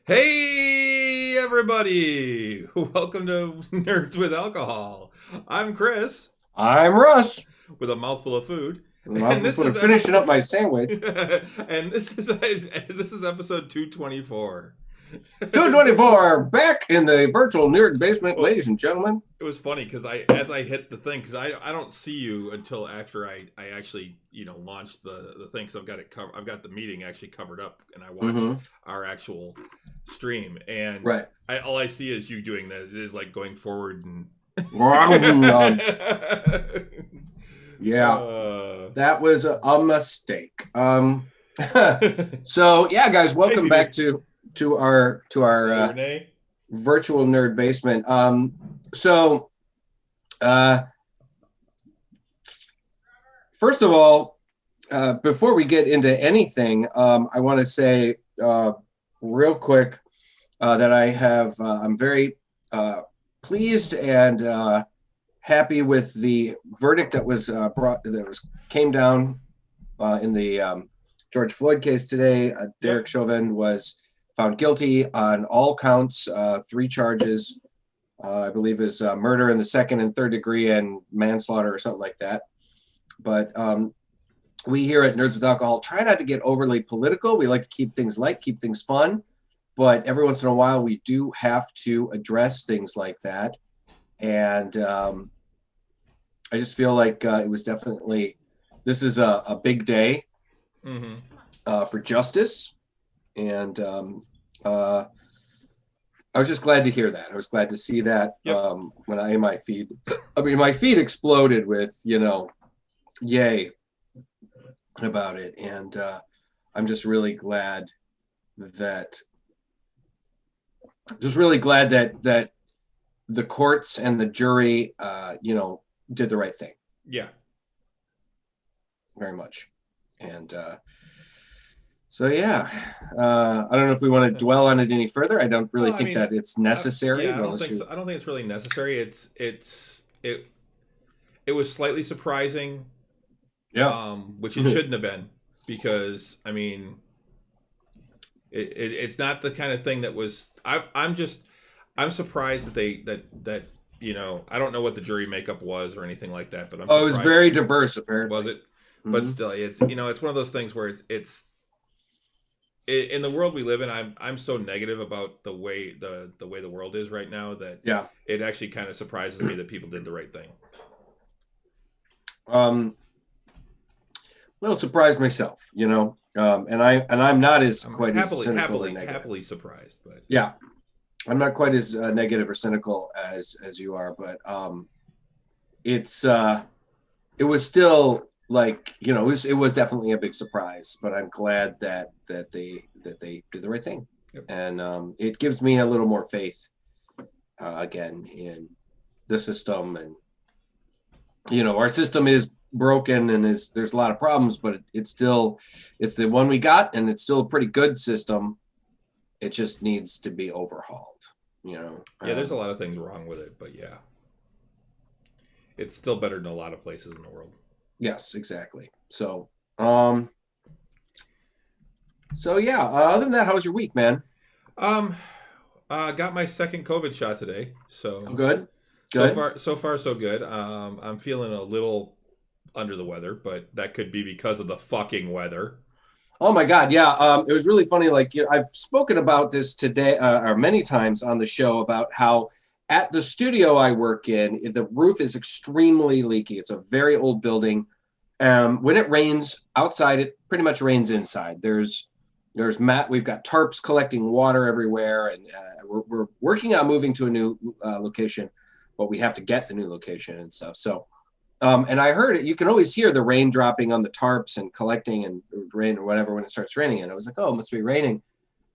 Hey, everybody! Welcome to Nerds with Alcohol. I'm Chris, I'm Russ. with a mouthful of food, and I'm finishing up my sandwich. and this is episode 224. So, 224 back in the virtual nerd basement, well, ladies and gentlemen. it was funny because as I hit the thing, because I don't see you until after I actually launched the thing. So I've got it covered. I've got the meeting actually covered up, and I watch Mm-hmm. our actual stream, and Right. all I see is you doing that. It is like going forward and. Yeah, uh, that was a mistake. So yeah, guys, hey, welcome back CD. to our Hey, Renee. virtual nerd basement. So uh, first of all, before we get into anything, I want to say real quick that I'm very pleased and happy with the verdict that was came down in the George Floyd case today. Yep. Derek Chauvin was found guilty on all counts, three charges. I believe is murder in the second and third degree and manslaughter or something like that. But we here at Nerds with Alcohol try not to get overly political. We like to keep things light, keep things fun. But every once in a while, we do have to address things like that. And I just feel like this is a big day Mm-hmm. for justice. And I was just glad to hear that. I was glad to see that Yep. when my feed, my feed exploded with, yay about it. And I'm just really glad that that the courts and the jury, did the right thing. Yeah. Very much. And so, yeah, I don't know if we want to dwell on it any further. I don't really Well, I think mean, that it's necessary. yeah, I don't think so. I don't think it's really necessary. It was slightly surprising, Yeah. which it shouldn't have been, because I mean, it's not the kind of thing that was. I'm surprised that I don't know what the jury makeup was or anything like that, but I'm Oh, it was surprised. very diverse, apparently. Was it? But Mm-hmm. still, it's one of those things where in the world we live in. I'm so negative about the way the world is right now that Yeah. it actually kind of surprises me that people did the right thing. A little surprised myself, and I'm not as I'm quite as cynical or negative. happily surprised, but Yeah, I'm not quite as negative or cynical as you are, but it's it was still like it was definitely a big surprise. But I'm glad that they did the right thing, Yep. and it gives me a little more faith again in the system. And our system is broken and there's a lot of problems, but it's the one we got, and it's still a pretty good system. It just needs to be overhauled. Yeah, there's a lot of things wrong with it, but yeah, it's still better than a lot of places in the world. Yes, exactly. So yeah. Other than that, how was your week, man? Um, got my second COVID shot today, Oh, so good. so Good. far so far so good. I'm feeling a little under the weather, but that could be because of the fucking weather. Oh my God, yeah. It was really funny. Like, I've spoken about this today or many times on the show about how at the studio I work in, the roof is extremely leaky. It's a very old building. When it rains outside, it pretty much rains inside. We've got tarps collecting water everywhere, and we're working on moving to a new location, but we have to get the new location and stuff. So. And I heard it. You can always hear the rain dropping on the tarps and collecting and rain or whatever when it starts raining. And I was like, oh, it must be raining.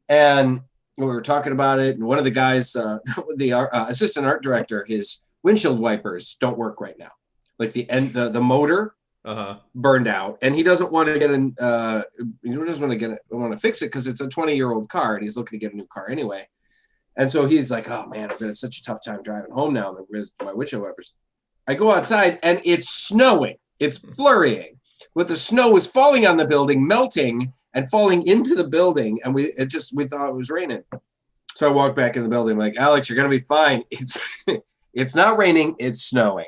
And we were talking about it. And one of the guys, the assistant art director, his windshield wipers don't work right now. Like the motor Uh-huh. burned out, and he doesn't want to want to fix it because it's a 20-year-old car, and he's looking to get a new car anyway. And so he's like, oh man, I've had such a tough time driving home now with my windshield wipers. I go outside and it's snowing. It's flurrying. With the snow was falling on the building, melting and falling into the building, and we thought it was raining. So I walk back in the building. I'm like, Alex, you're gonna be fine. It's not raining. It's snowing.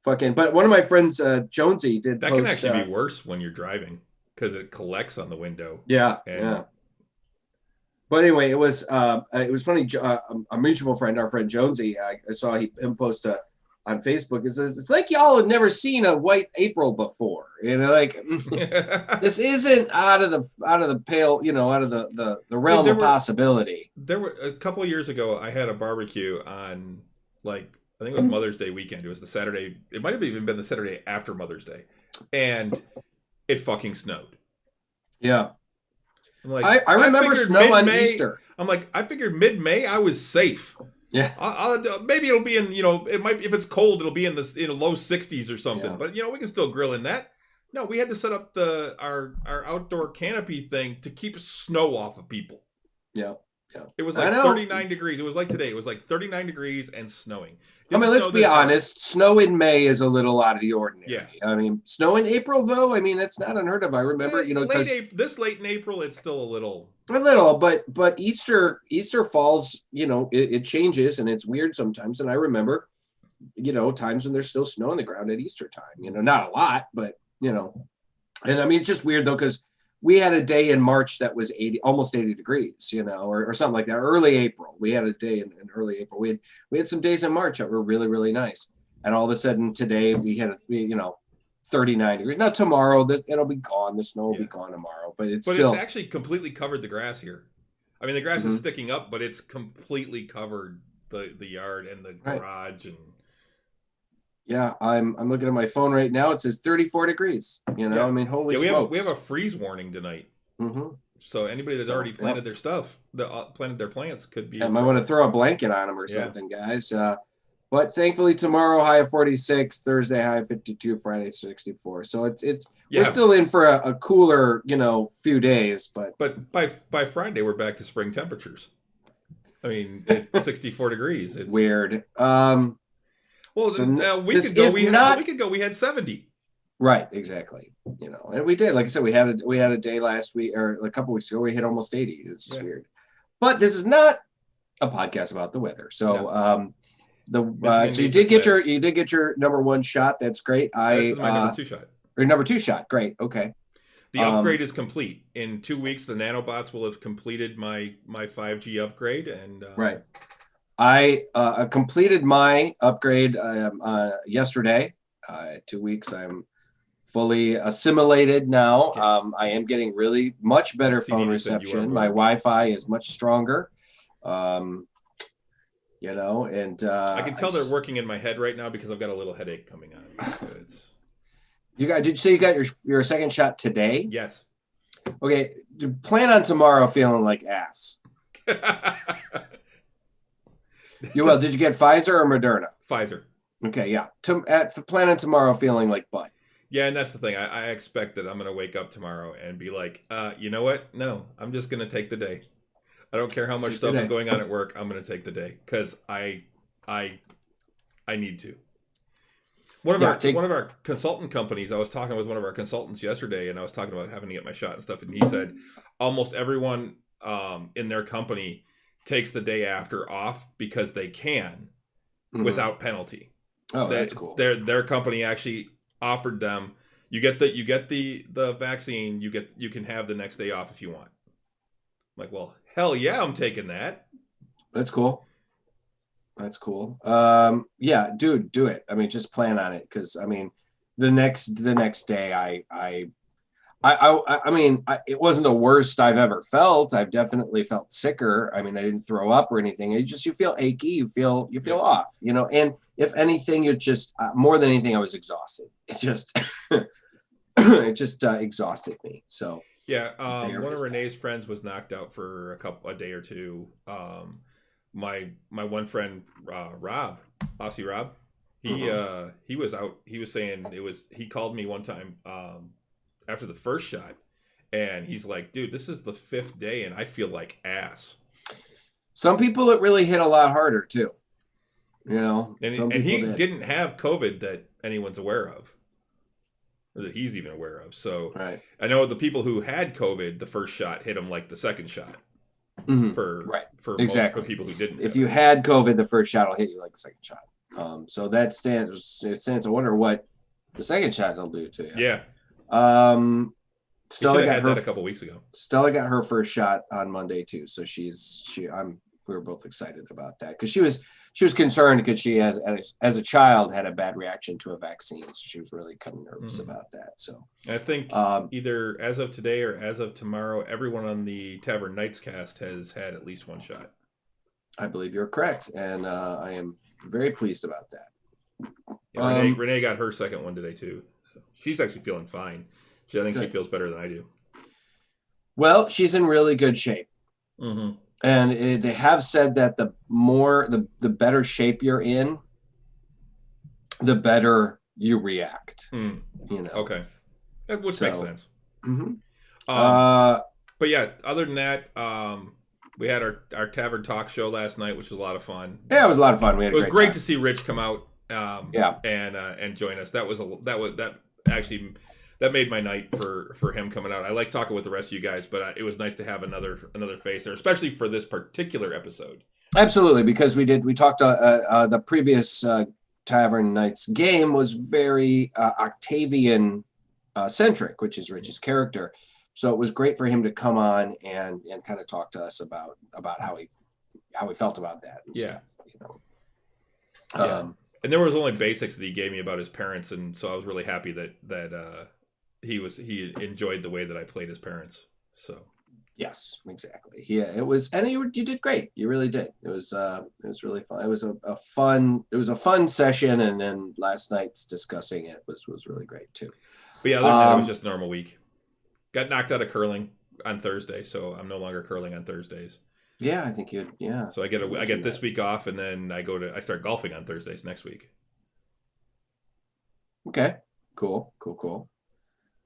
Fucking. But one of my friends, Jonesy, did That can post. actually be worse when you're driving because it collects on the window. Yeah, and yeah. But anyway, it was funny. A mutual friend, our friend Jonesy, I saw him post on Facebook. It says it's like y'all have never seen a white April before. Like this isn't out of the pale, out of the realm of possibility. There were a couple of years ago. I had a barbecue on I think it was Mother's Day weekend. It was the Saturday. It might have even been the Saturday after Mother's Day, and it fucking snowed. Yeah. I'm like, I remember snow on Easter. I'm like, I figured mid-May I was safe. Yeah. Maybe it'll be in, it might, if it's cold, it'll be in the low 60s or something. Yeah. But we can still grill in that. No, we had to set up our outdoor canopy thing to keep snow off of people. Yeah. Yeah. It was like 39 degrees. It was like today. It was like 39 degrees and snowing. Let's be honest. Snow in May is a little out of the ordinary. Yeah. Snow in April, though, that's not unheard of. I remember, this late in April, it's still a little, but Easter falls, it changes and it's weird sometimes. And I remember, times when there's still snow on the ground at Easter time, not a lot, but, and it's just weird though, because we had a day in March that was almost 80 degrees, or something like that. Early April, we had a day in early April. We had some days in March that were really, really nice. And all of a sudden today we had 39 degrees. Now tomorrow it'll be gone. The snow will be gone tomorrow, but it's actually completely covered the grass here. I mean, the grass is sticking up, but it's completely covered the yard and the garage and. Yeah, I'm looking at my phone right now. It says 34 degrees. Holy smokes. We have a freeze warning tonight. Mm-hmm. So anybody that's already planted their stuff, planted their plants, could be. I might want to throw a blanket on them or something, guys. But thankfully tomorrow high of 46, Thursday high of 52, Friday 64. So we're still in for a cooler, few days. But by Friday we're back to spring temperatures. I mean, it's 64 degrees. It's weird. Well, a week ago we had 70. Right, exactly. And we did, like I said, we had a day last week or a couple weeks ago we hit almost 80. It's just weird. But this is not a podcast about the weather. So so you did get your number one shot. That's great. This is my number two shot. Or number two shot. Great. Okay. The upgrade is complete. In 2 weeks, the nanobots will have completed my 5G upgrade, and right. I completed my upgrade yesterday. 2 weeks, I'm fully assimilated now. Okay. I am getting really much better phone reception. My Wi-Fi is much stronger. And I can tell they're working in my head right now because I've got a little headache coming on. So it's. Did you say you got your second shot today? Yes. Okay. Plan on tomorrow feeling like ass. Did you get Pfizer or Moderna? Pfizer. Okay, yeah. Plan on tomorrow feeling like butt. Yeah, and that's the thing. I expect that I'm going to wake up tomorrow and be like, you know what? No, I'm just going to take the day. I don't care how much stuff is going on at work. I'm going to take the day because I need to. One of our consultant companies, I was talking with one of our consultants yesterday, and I was talking about having to get my shot and stuff, and he said almost everyone in their company takes the day after off because they can without penalty. Oh, that's cool. Their company actually offered them, you get the vaccine, you can have the next day off if you want. I'm like, well, hell yeah, I'm taking that. That's cool. Yeah, dude, do it. I mean, just plan on it because the next day it wasn't the worst I've ever felt. I've definitely felt sicker. I didn't throw up or anything. You feel achy. You feel off. And if anything, you're just more than anything, I was exhausted. It just exhausted me. So yeah, one of Renee's friends was knocked out for a day or two. My one friend Rob, Aussie Rob, he was out. He was saying he called me one time after the first shot, and he's like, dude, this is the 5th day and I feel like ass. Some people it really hit a lot harder too. And he didn't have COVID that anyone's aware of, or that he's even aware of. So right. I know the people who had COVID, the first shot hit him like the second shot. Right. for Exactly. for people who didn't. If you had COVID, the first shot will hit you like the second shot. So that stands to wonder what the second shot will do to you. Yeah. Stella got had that a couple weeks ago. Stella got her first shot on Monday too, so we were both excited about that because she was concerned because she as a child had a bad reaction to a vaccine, so she was really kind of nervous about that. So I think either as of today or as of tomorrow, everyone on the Tavern Nights cast has had at least one shot. I believe you're correct, and I am very pleased about that. Yeah, Renee got her second one today too, so she's actually feeling fine. I think she feels better than I do. Well, she's in really good shape. Mm-hmm. And they have said that the better shape you're in, the better you react. Okay. Which makes sense. Mm-hmm. But yeah, other than that, we had our Tavern Talk show last night, which was a lot of fun. Yeah, it was a lot of fun. It was great to see Rich come out and join us. That made my night for him coming out. I like talking with the rest of you guys, but it was nice to have another face there, especially for this particular episode. Absolutely, because we talked the previous Tavern Nights game was very Octavian centric, which is Rich's character. So it was great for him to come on and kind of talk to us about how he felt about that. And yeah. Stuff, yeah. And there was only basics that he gave me about his parents, and so I was really happy that he enjoyed the way that I played his parents. So yes, exactly. Yeah, it was, and you did great. You really did. It was really fun. It was a fun session, and then last night's discussing it was really great too. But yeah, other than that, it was just a normal week. Got knocked out of curling on Thursday, so I'm no longer curling on Thursdays. Yeah, I think you. Yeah. So I get this week off, and then I start golfing on Thursdays next week. Okay. Cool.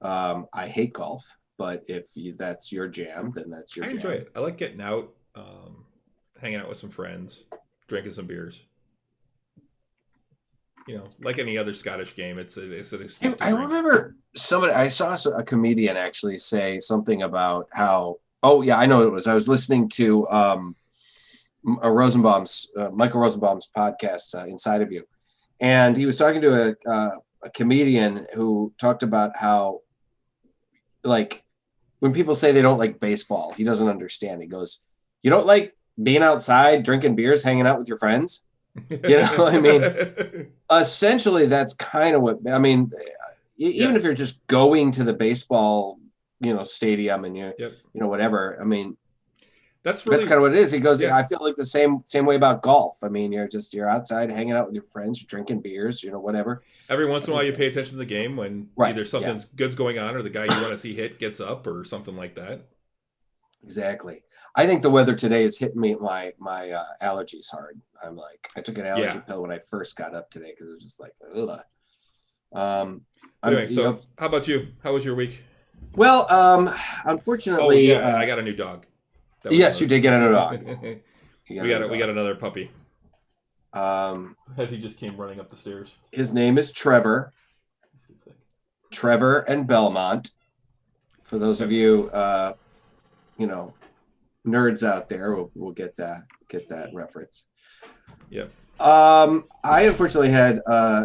I hate golf, but if that's your jam, then that's your jam. I enjoy it. I like getting out, hanging out with some friends, drinking some beers. Like any other Scottish game, it's an excuse. I remember I saw a comedian actually say something about how. Oh yeah, I know it was. I was listening to Michael Rosenbaum's podcast, Inside of You, and he was talking to a comedian who talked about how, like, when people say they don't like baseball, he doesn't understand. He goes, "You don't like being outside, drinking beers, hanging out with your friends?" I mean, essentially, that's kind of what I mean. Even if you're just going to the baseball, stadium and whatever. I mean, that's kind of what it is. He goes, I feel like the same way about golf. I mean, you're outside hanging out with your friends, you're drinking beers, whatever. Every once in a while, you pay attention to the game when either something's good's going on or the guy you want to see hit gets up or something like that. Exactly. I think the weather today is hitting me my allergies hard. I'm like, I took an allergy pill when I first got up today because it was just like, ugh. Anyway, so how about you? How was your week? Well, unfortunately, I got a new dog. Yes, you did get a new dog. we got another puppy. As he just came running up the stairs. His name is Trevor. Trevor and Belmont. For those of you, nerds out there, will get that reference. Yep. I unfortunately had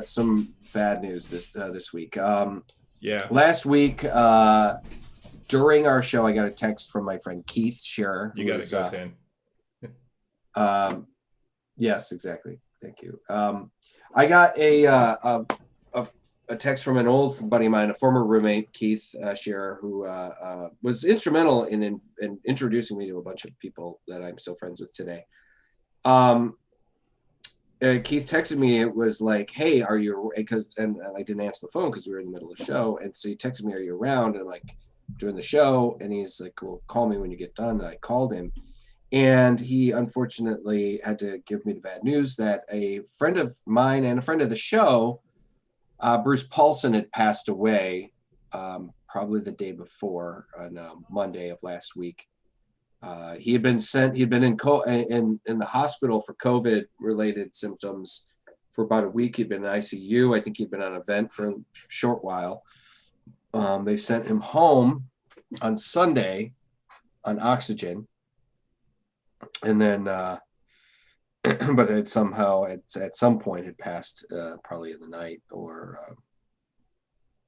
some bad news this week. Last week, during our show, I got a text from my friend Keith Scherer. You got to go, Sam. Yes, exactly. Thank you. I got a text from an old buddy of mine, a former roommate, Keith Scherer, who was instrumental in introducing me to a bunch of people that I'm still friends with today. Keith texted me. It was like, "Hey, are you?" And I didn't answer the phone because we were in the middle of the show. And so he texted me, "Are you around?" And I'm like, "Doing the show." And he's like, "Well, call me when you get done." And I called him, and he unfortunately had to give me the bad news that a friend of mine and a friend of the show, Bruce Paulson, had passed away, probably the day before, on Monday of last week. He had been in the hospital for COVID-related symptoms for about a week. He'd been in ICU. I think he'd been on a vent for a short while. They sent him home on Sunday on oxygen. and then but it somehow at some point had passed, probably in the night, or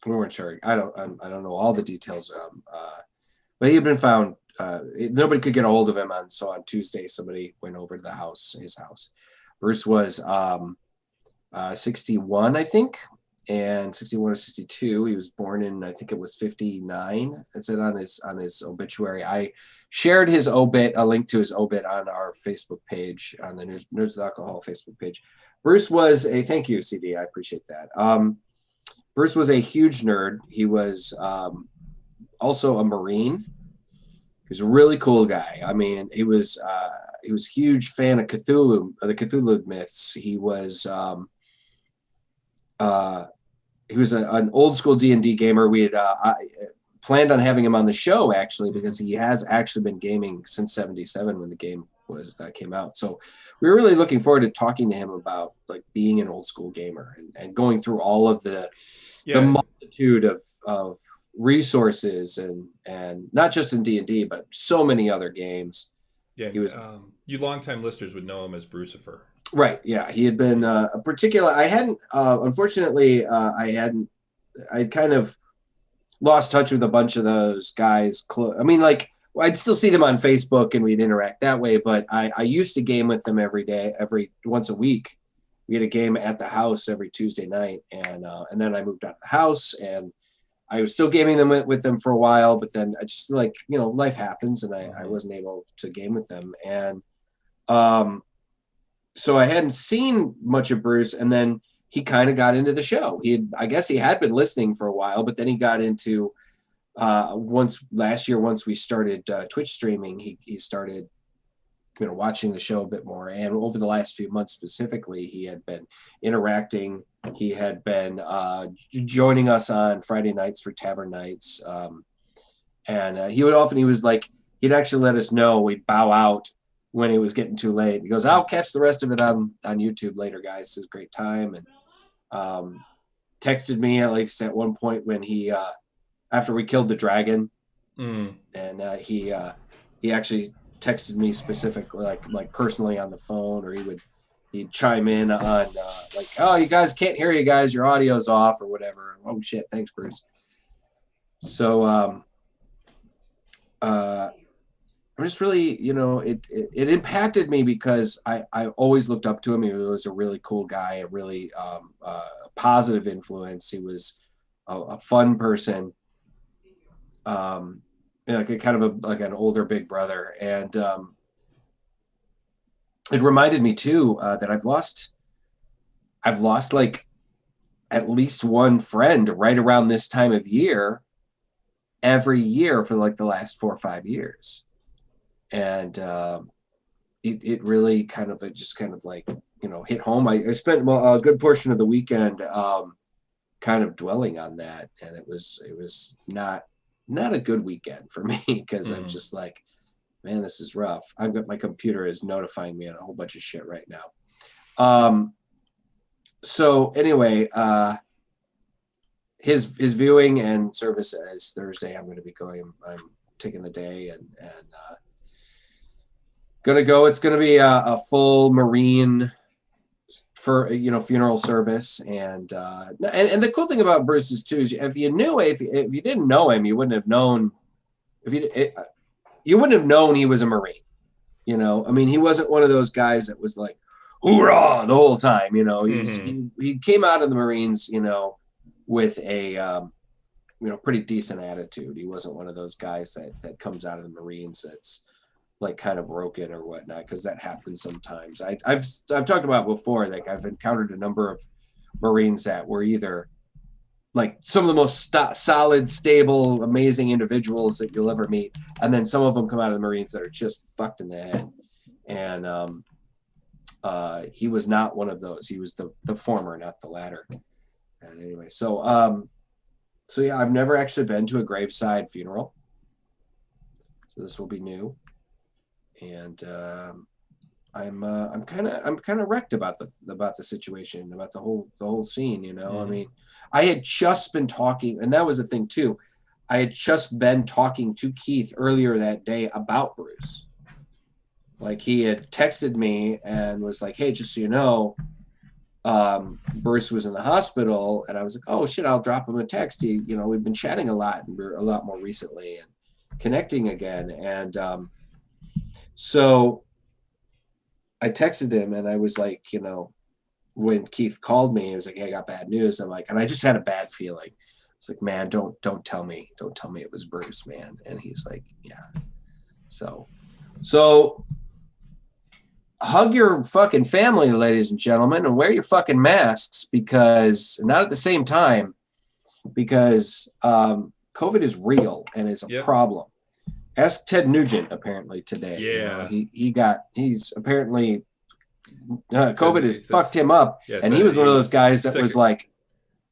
we weren't sure. I don't know all the details. But he had been found. Nobody could get a hold of him so on Tuesday somebody went over to his house. Bruce was 61, I think, and 61 or 62. He was born in, I think it was 59. It said on his obituary. I shared his obit, a link to his obit, on our Facebook page, on the Nerds with Alcohol Facebook page. Bruce was thank you, CD. I appreciate that. Bruce was a huge nerd. He was also a Marine. He was a really cool guy. I mean, he was a huge fan of Cthulhu, of the Cthulhu myths. He was an old school D&D gamer. We had planned on having him on the show, actually, because he has actually been gaming since '77 when the game came out. So we were really looking forward to talking to him about like being an old school gamer and going through all of the multitude of resources and not just in D&D, but so many other games. Yeah, he was. You longtime listeners would know him as Brucifer. Right. Yeah, he had been a particular. I hadn't, unfortunately, I'd kind of lost touch with a bunch of those guys. I mean, like, I'd still see them on Facebook and we'd interact that way, but I used to game with them once a week. We had a game at the house every Tuesday night, and then I moved out of the house, and I was still gaming them with them for a while, but then I just, like, life happens, and I wasn't able to game with them. And so I hadn't seen much of Bruce, and then he kind of got into the show. I guess he had been listening for a while, but then he got into last year, once we started Twitch streaming, he started watching the show a bit more. And over the last few months specifically, he had been interacting. He had been joining us on Friday nights for Tavern Nights. And he'd actually let us know. We'd bow out when it was getting too late. He goes, "I'll catch the rest of it on YouTube later, guys. This is a great time." And texted me at one point when he, after we killed the dragon, and he actually texted me specifically, like personally on the phone, or he'd chime in on "Oh, you guys, can't hear you guys, your audio's off," or whatever. "Oh shit, thanks, Bruce." So I'm just really, it impacted me because I always looked up to him. He was a really cool guy, a really positive influence. He was a fun person, like a kind of like an older big brother. And it reminded me too that I've lost like at least one friend right around this time of year every year for like the last 4 or 5 years. And it really kind of hit home. I spent a good portion of the weekend kind of dwelling on that, and it was not a good weekend for me, because I'm just like, man, this is rough. My computer is notifying me on a whole bunch of shit right now. So anyway, his viewing and service is Thursday. I'm going to be going. I'm taking the day and gonna go. It's gonna be a full Marine funeral service, and the cool thing about Bruce is too is if you didn't know him, you wouldn't have known you wouldn't have known he was a Marine. I mean, he wasn't one of those guys that was like hoorah the whole time. He came out of the Marines with a pretty decent attitude. He wasn't one of those guys that comes out of the Marines that's like kind of broken or whatnot, because that happens sometimes. I've talked about before, like I've encountered a number of Marines that were either like some of the most solid, stable, amazing individuals that you'll ever meet, and then some of them come out of the Marines that are just fucked in the head. And he was not one of those. He was the former, not the latter. And anyway, so yeah, I've never actually been to a graveside funeral, so this will be new. And I'm kind of wrecked about the situation, about the whole scene. I mean, I had just been talking, and that was the thing too. I had just been talking to Keith earlier that day about Bruce, like he had texted me and was like, hey, just so you know, Bruce was in the hospital, and I was like, oh shit, I'll drop him a text. We've been chatting a lot, and we're a lot more recently and connecting again. And so I texted him, and I was like, when Keith called me, he was like, hey, I got bad news. I'm like, and I just had a bad feeling. It's like, man, don't tell me it was Bruce, man. And he's like, yeah. So hug your fucking family, ladies and gentlemen, and wear your fucking masks, because not at the same time, because COVID is real and it's a problem. Ask Ted Nugent apparently today. Yeah. He's apparently COVID has fucked him up. Yeah, and he was one of those guys that was like,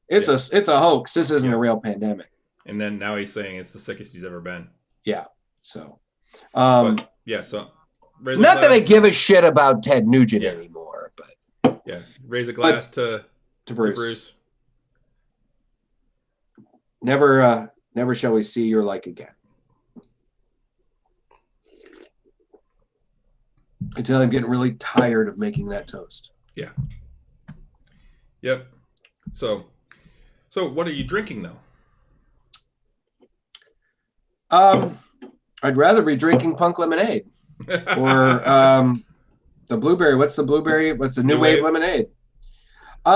it's a hoax. This isn't a real pandemic. And then now he's saying it's the sickest he's ever been. Yeah. So, so not that I give a shit about Ted Nugent anymore, but raise a glass to Bruce. Never shall we see your like again. Until I'm getting really tired of making that toast. Yeah. Yep. So what are you drinking though? I'd rather be drinking punk lemonade or the blueberry. What's the blueberry? What's the new wave lemonade?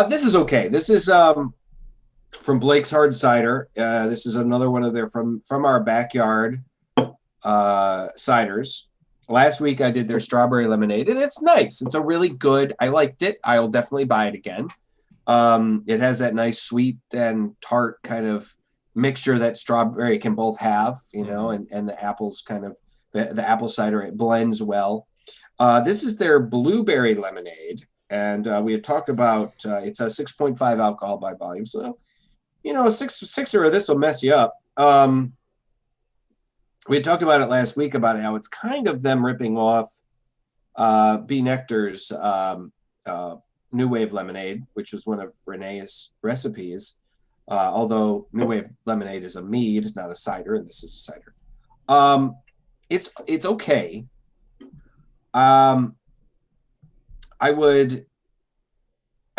This is okay. This is from Blake's Hard Cider. This is another one of their from our backyard ciders. Last week I did their strawberry lemonade, and it's nice. It's a really good. I liked it. I'll definitely buy it again. It has that nice sweet and tart kind of mixture that strawberry can both have, and the apples kind of the apple cider, it blends well. This is their blueberry lemonade, and we had talked about it's a 6.5 alcohol by volume, so a sixer of this will mess you up. We had talked about it last week about how it's kind of them ripping off B. Nectar's New Wave Lemonade, which was one of Renee's recipes. Although New Wave Lemonade is a mead, not a cider, and this is a cider. It's okay. I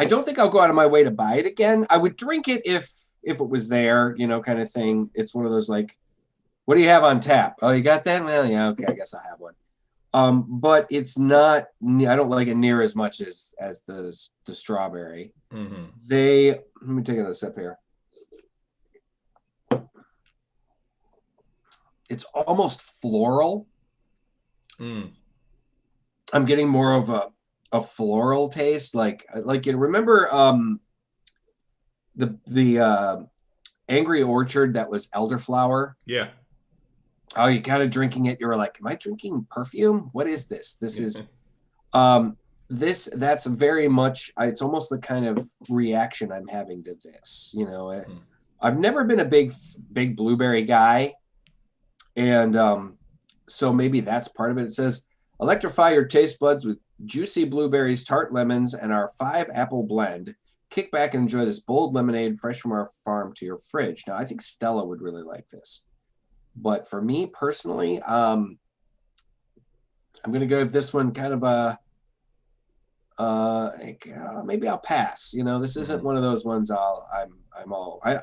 don't think I'll go out of my way to buy it again. I would drink it if it was there, kind of thing. It's one of those like, what do you have on tap? Oh, you got that? Well, yeah, okay, I guess I have one. But it's not. I don't like it near as much as the strawberry. Mm-hmm. Let me take another sip here. It's almost floral. I'm getting more of a floral taste, like remember the Angry Orchard that was elderflower. Yeah. Oh, you kind of drinking it. You're like, am I drinking perfume? What is this? This is, that's very much, it's almost the kind of reaction I'm having to this, I've never been a big blueberry guy. And so maybe that's part of it. It says, electrify your taste buds with juicy blueberries, tart lemons, and our 5-apple blend. Kick back and enjoy this bold lemonade fresh from our farm to your fridge. Now, I think Stella would really like this. But for me personally, I'm going to give this one kind of maybe I'll pass. This isn't one of those ones I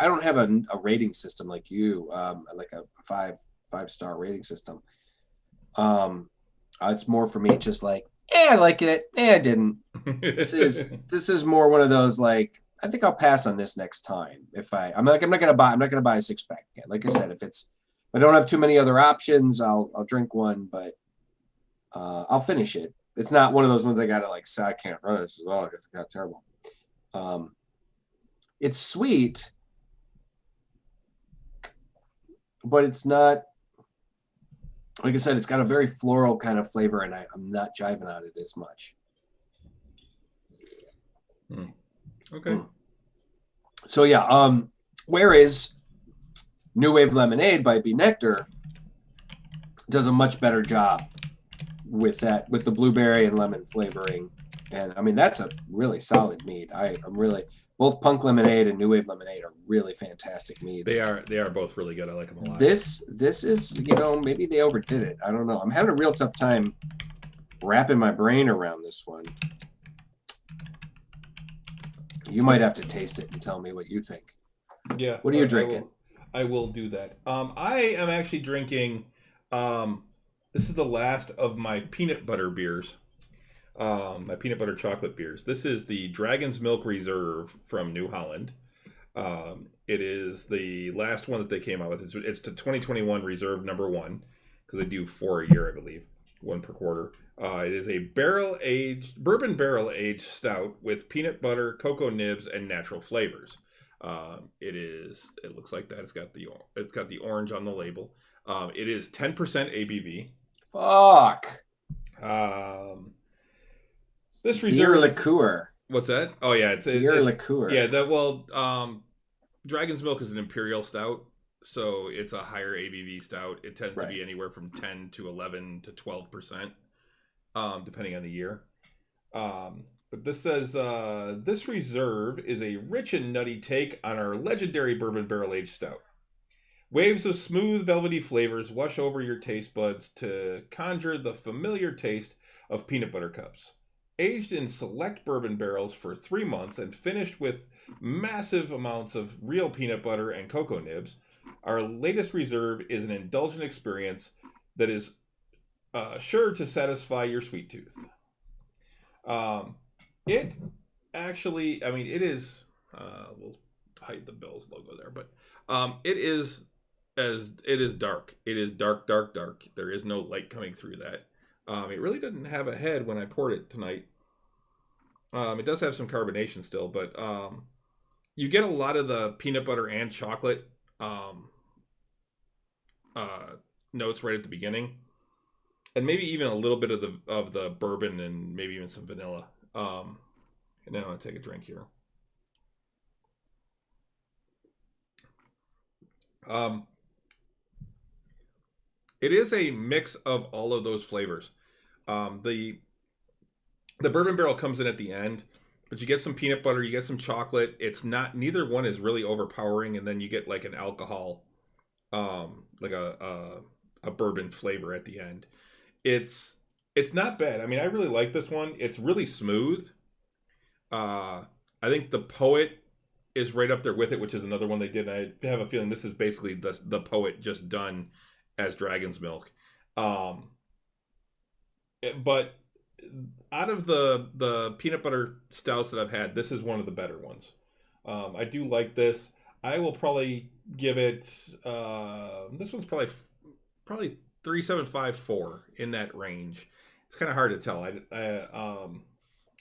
don't have a rating system like you, like a five-star rating system. It's more for me just like, I like it. I didn't. This is more one of those like, I think I'll pass on this next time. I'm not gonna buy a 6-pack again. Like I said, if I don't have too many other options, I'll drink one, but I'll finish it. It's not one of those ones I gotta like say I can't run it. It's got terrible. It's sweet, but it's not. Like I said, it's got a very floral kind of flavor, and I'm not jiving on it as much. Okay. So yeah, whereas New Wave Lemonade by B. Nectar does a much better job with the blueberry and lemon flavoring. And I mean, that's a really solid mead. I'm really, both Punk Lemonade and New Wave Lemonade are really fantastic meads. They are both really good. I like them a lot. This is, maybe they overdid it. I don't know. I'm having a real tough time wrapping my brain around this one. You might have to taste it and tell me what you think. Yeah. What are you drinking? I will do that. I am actually drinking. This is the last of my peanut butter beers. My peanut butter chocolate beers. This is the Dragon's Milk Reserve from New Holland. It is the last one that they came out with. It's the 2021 Reserve #1 because they do 4 a year, I believe, 1 per quarter. It is a bourbon barrel aged stout with peanut butter, cocoa nibs, and natural flavors. It looks like that. It's got the orange on the label. It is 10% ABV. Fuck. This beer reserve liqueur. What's that? Oh yeah, it's liqueur. Yeah, Dragon's Milk is an imperial stout, so it's a higher ABV stout. It tends to be anywhere from 10 to 11 to 12%, depending on the year. But this says this reserve is a rich and nutty take on our legendary bourbon barrel aged stout. Waves of smooth, velvety flavors wash over your taste buds to conjure the familiar taste of peanut butter cups. Aged in select bourbon barrels for 3 months and finished with massive amounts of real peanut butter and cocoa nibs, our latest reserve is an indulgent experience that is sure to satisfy your sweet tooth. It actually, I mean, it is. We'll hide the Bills logo there, but it is dark. It is dark, dark, dark. There is no light coming through that. It really didn't have a head when I poured it tonight. It does have some carbonation still, but you get a lot of the peanut butter and chocolate notes right at the beginning, and maybe even a little bit of the bourbon and maybe even some vanilla. And then I'm gonna take a drink here. It is a mix of all of those flavors. The bourbon barrel comes in at the end, but you get some peanut butter, you get some chocolate. Neither one is really overpowering, and then you get like an alcohol, like a bourbon flavor at the end. It's not bad. I mean, I really like this one. It's really smooth. I think the Poet is right up there with it, which is another one they did. And I have a feeling this is basically the Poet just done as Dragon's Milk. But out of the peanut butter stouts that I've had, this is one of the better ones. I do like this. I will probably give it. This one's probably 3.75-4 in that range. It's kind of hard to tell. I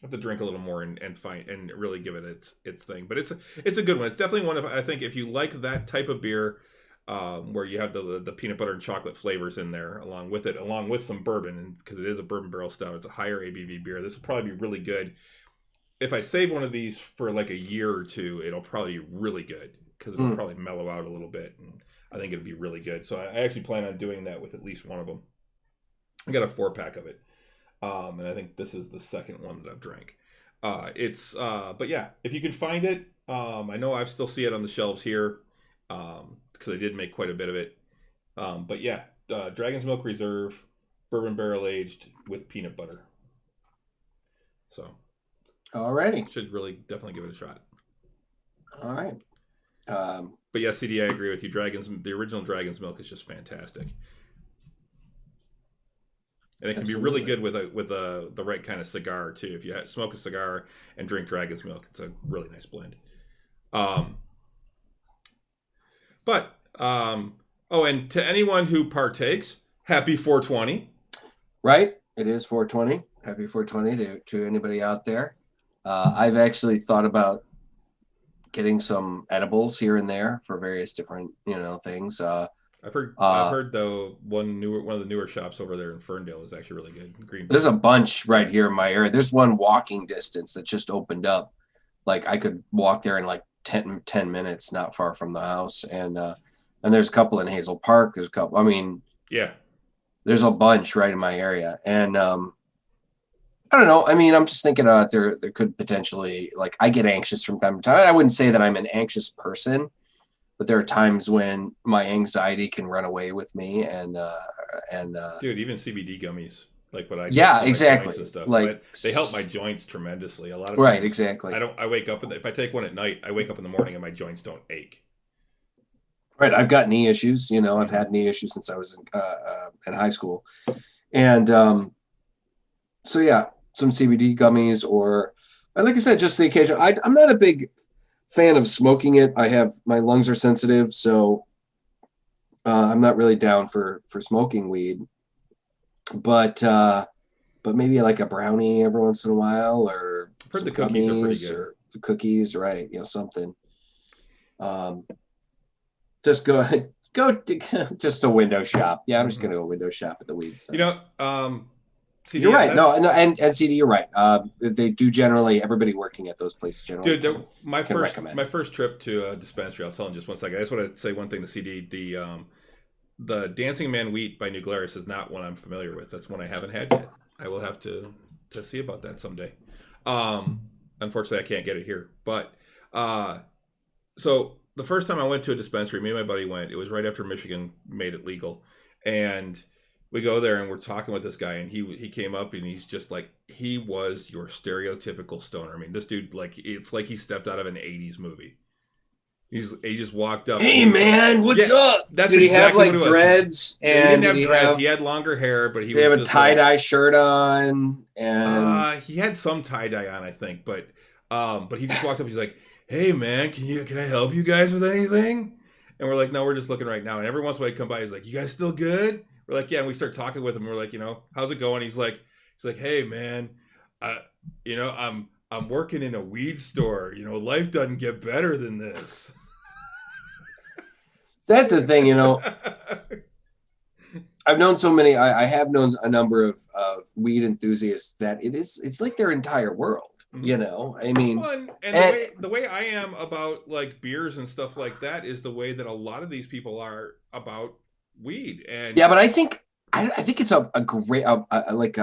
have to drink a little more and find and really give it its thing. But it's a good one. It's definitely one of, I think, if you like that type of beer, where you have the peanut butter and chocolate flavors in there along with some bourbon, and because it is a bourbon barrel stout, it's a higher ABV beer. This will probably be really good. If I save one of these for like a year or two, it'll probably be really good because it'll probably mellow out a little bit, and I think it'll be really good. So I actually plan on doing that with at least one of them. I got a 4-pack of it, and I think this is the second one that I've drank. But yeah, if you can find it, I know I still see it on the shelves here. Because I did make quite a bit of it. But yeah, Dragon's Milk Reserve, bourbon barrel aged with peanut butter. So, alrighty, should really definitely give it a shot. All right. But yeah, CD, I agree with you. The original Dragon's Milk is just fantastic, and it can be really good with the right kind of cigar too. If you smoke a cigar and drink Dragon's Milk, it's a really nice blend. But, and to anyone who partakes, happy 420. Right. It is 420. Happy 420 to anybody out there. I've actually thought about getting some edibles here and there for various different, things. I've heard though one of the newer shops over there in Ferndale is actually really good. Green. There's a bunch right here in my area. There's one walking distance that just opened up. Like I could walk there in like 10 minutes, not far from the house. And there's a couple in Hazel Park. There's a couple, yeah, there's a bunch right in my area. And I don't know. I mean, I'm just thinking there could potentially, like, I get anxious from time to time. I wouldn't say that I'm an anxious person, but there are times when my anxiety can run away with me. And dude, even CBD gummies like what I take Yeah, for my joints and exactly. stuff. Like, They help my joints tremendously. A lot of right, times, exactly. I wake up if I take one at night, I wake up in the morning and my joints don't ache. Right. I've got knee issues. I've Mm-hmm. had knee issues since I was in high school. And so, yeah, some CBD gummies or, like I said, just the occasion. I'm not a big fan of smoking it. My lungs are sensitive. So I'm not really down for smoking weed. But maybe like a brownie every once in a while or I've heard some the cookies are pretty gummies good. or cookies, right? Something. Um, just go just a window shop. Yeah, I'm just Mm-hmm. gonna go window shop at the weed You store. know, You're CD, right. that's No, and CD, you're right. They do generally. Everybody working at those places generally dude. can My recommend. first trip to a dispensary. I'll tell in just one second. I just want to say one thing to CD. The Dancing Man Wheat by New Glarus is not one I'm familiar with. That's one I haven't had yet. I will have to see about that someday. Um, Unfortunately, I can't get it here. But so the first time I went to a dispensary, me and my buddy went. It was right after Michigan made it legal, and we go there and we're talking with this guy, and he came up and he's just like he was your stereotypical stoner. I mean, this dude like it's like he stepped out of an '80s movie. He just walked up and Hey he was like, man, yeah, what's up? that's Did he have exactly what like it was. dreads? He didn't And did have he dreads. have He had longer hair, but he did he was have a just tie like, dye shirt on? And he had some tie dye on, I think, but he just walks up. He's like, "Hey man, can I help you guys with anything?" And we're like, "No, we're just looking right now." And every once in a while, he come by. He's like, "You guys still good?" We're like, "Yeah." And we start talking with him. We're like, how's it going? He's like, "Hey man, uh, I'm working in a weed store. Life doesn't get better than this." that's the thing, I've known so many. I have known a number of weed enthusiasts that it's like their entire world. Mhm. I mean, Well, and and the way I am about like beers and stuff like that is the way that a lot of these people are about weed. And yeah, but I think it's a great like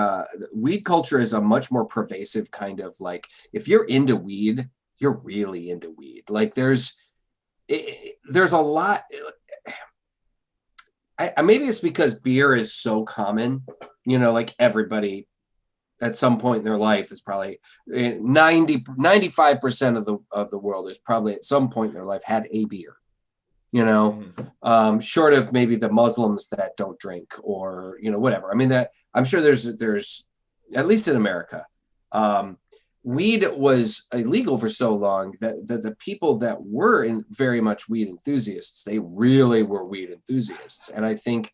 weed culture is a much more pervasive kind of like if you're into weed, you're really into weed. Like there's a lot. Maybe it's because beer is so common. Like everybody at some point in their life is probably 95% of the world is probably at some point in their life had a beer. Short of maybe the Muslims that don't drink or whatever. I mean that I'm sure there's at least in America, weed was illegal for so long that the people that were very much weed enthusiasts, they really were weed enthusiasts, and I think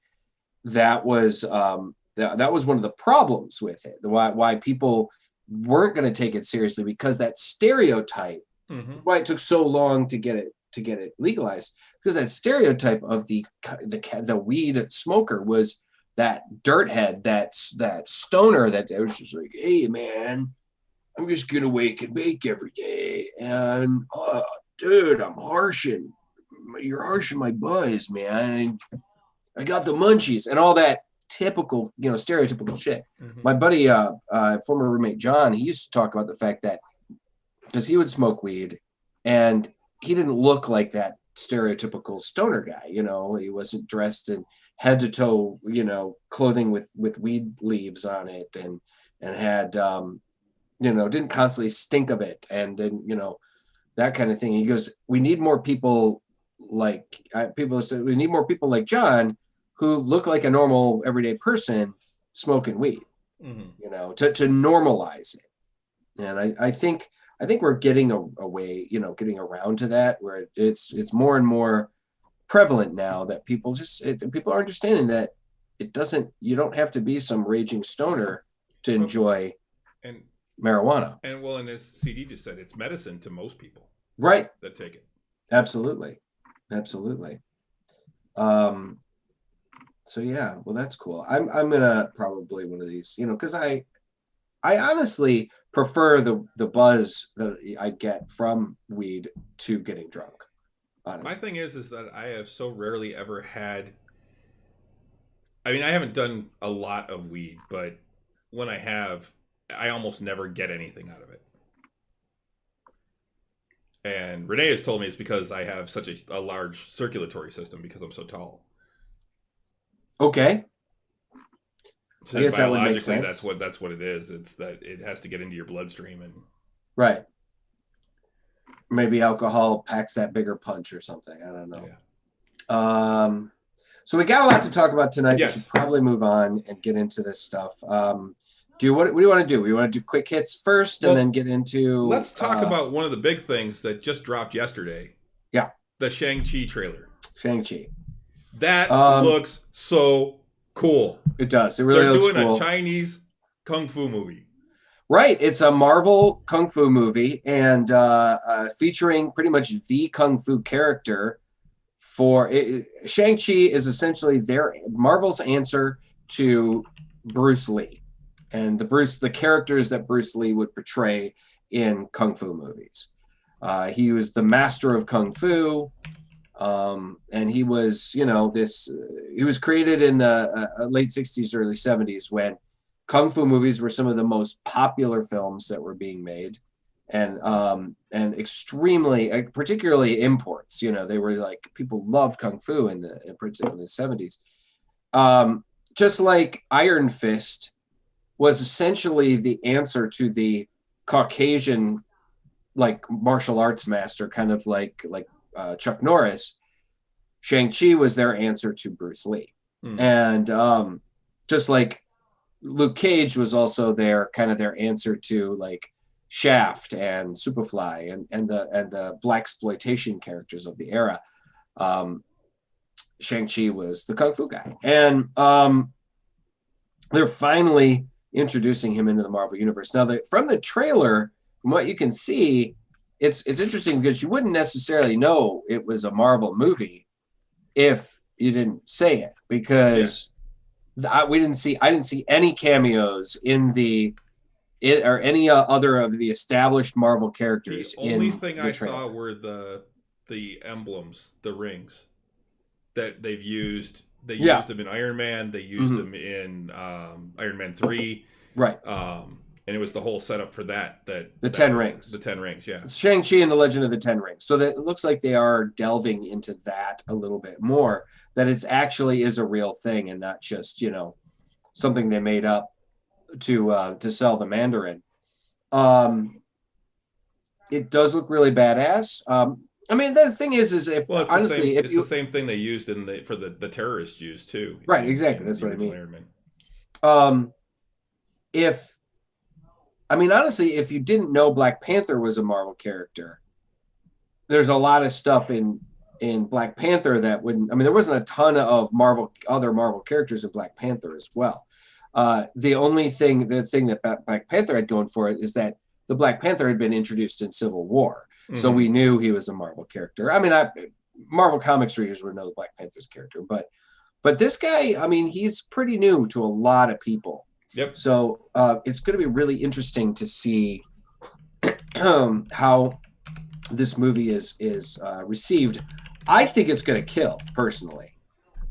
that was that was one of the problems with it. Why people weren't going to take it seriously because that stereotype. mm-hmm. Why it took so long to get it legalized because that stereotype of the weed smoker was that dirt head, that stoner that it was just like, hey man, I'm just gonna wake and bake every day, and dude, you're harshing my buzz, man. I got the munchies and all that typical, stereotypical shit. Mm-hmm. My buddy, former roommate John, he used to talk about the fact that because he would smoke weed and he didn't look like that stereotypical stoner guy. He wasn't dressed in head to toe, clothing with weed leaves on it and had, didn't constantly stink of it. And then, that kind of thing. He goes, we need more people like people said, we need more people like John who look like a normal everyday person smoking weed, Mm-hmm. to normalize it. And I think we're getting a way, getting around to that where it's more and more prevalent now that people are understanding that you don't have to be some raging stoner to enjoy and marijuana. and as CD just said, it's medicine to most people, Right. that take it. Absolutely. So yeah, well that's cool. I'm gonna probably one of these, because I honestly prefer the buzz that I get from weed to getting drunk. Honestly. My thing is that I have so rarely ever had. I mean, I haven't done a lot of weed, but when I have, I almost never get anything out of it. And Renee has told me it's because I have such a large circulatory system because I'm so tall. Okay. I guess that would make sense. That's what it is. It's that it has to get into your bloodstream and right. Maybe alcohol packs that bigger punch or something. I don't know. Yeah. So we got a lot to talk about tonight. Yes. We should probably move on and get into this stuff. What do you want to do? We want to do quick hits first and then get into... Let's talk about one of the big things that just dropped yesterday. Yeah. The Shang-Chi trailer. Shang-Chi. That looks so cool. It does. It really looks cool. They're doing a Chinese kung fu movie. Right. It's a Marvel kung fu movie and featuring pretty much the kung fu character for Shang-Chi is essentially Marvel's answer to Bruce Lee and the characters that Bruce Lee would portray in kung fu movies. He was the master of kung fu, and he was, he was created in the late 60s, early 70s when kung fu movies were some of the most popular films that were being made. And extremely, particularly imports, they were like, people loved kung fu in the 70s. Just like Iron Fist was essentially the answer to the Caucasian, like martial arts master, kind of like Chuck Norris. Shang-Chi was their answer to Bruce Lee. And just like Luke Cage was also their answer to like Shaft and Superfly and the blaxploitation characters of the era. Shang-Chi was the kung fu guy, and they're finally introducing him into the Marvel universe. Now, from the trailer, from what you can see, it's interesting because you wouldn't necessarily know it was a Marvel movie if you didn't say it, because I didn't see any cameos or any other of the established Marvel characters. The only thing I saw were the emblems, the rings that they've used. They used them in Iron Man. They used them in Iron Man 3. Right. And it was the whole setup for that. The 10 rings. The 10 rings, yeah. Shang-Chi and the Legend of the 10 Rings. So that it looks like they are delving into that a little bit more. That it actually is a real thing and not just, something they made up to sell the Mandarin. It does look really badass. I mean, the thing is if honestly, it's the same thing they used for the terrorists used too. Right, exactly. That's what I mean. Honestly, if you didn't know Black Panther was a Marvel character, there's a lot of stuff in Black Panther that wouldn't. I mean, there wasn't a ton of other Marvel characters in Black Panther as well. The thing that Black Panther had going for it is that the Black Panther had been introduced in Civil War. So we knew he was a Marvel character. I mean, Marvel Comics readers would know the Black Panther's character, but this guy, I mean, he's pretty new to a lot of people. Yep. So it's going to be really interesting to see how this movie is received. I think it's going to kill, personally.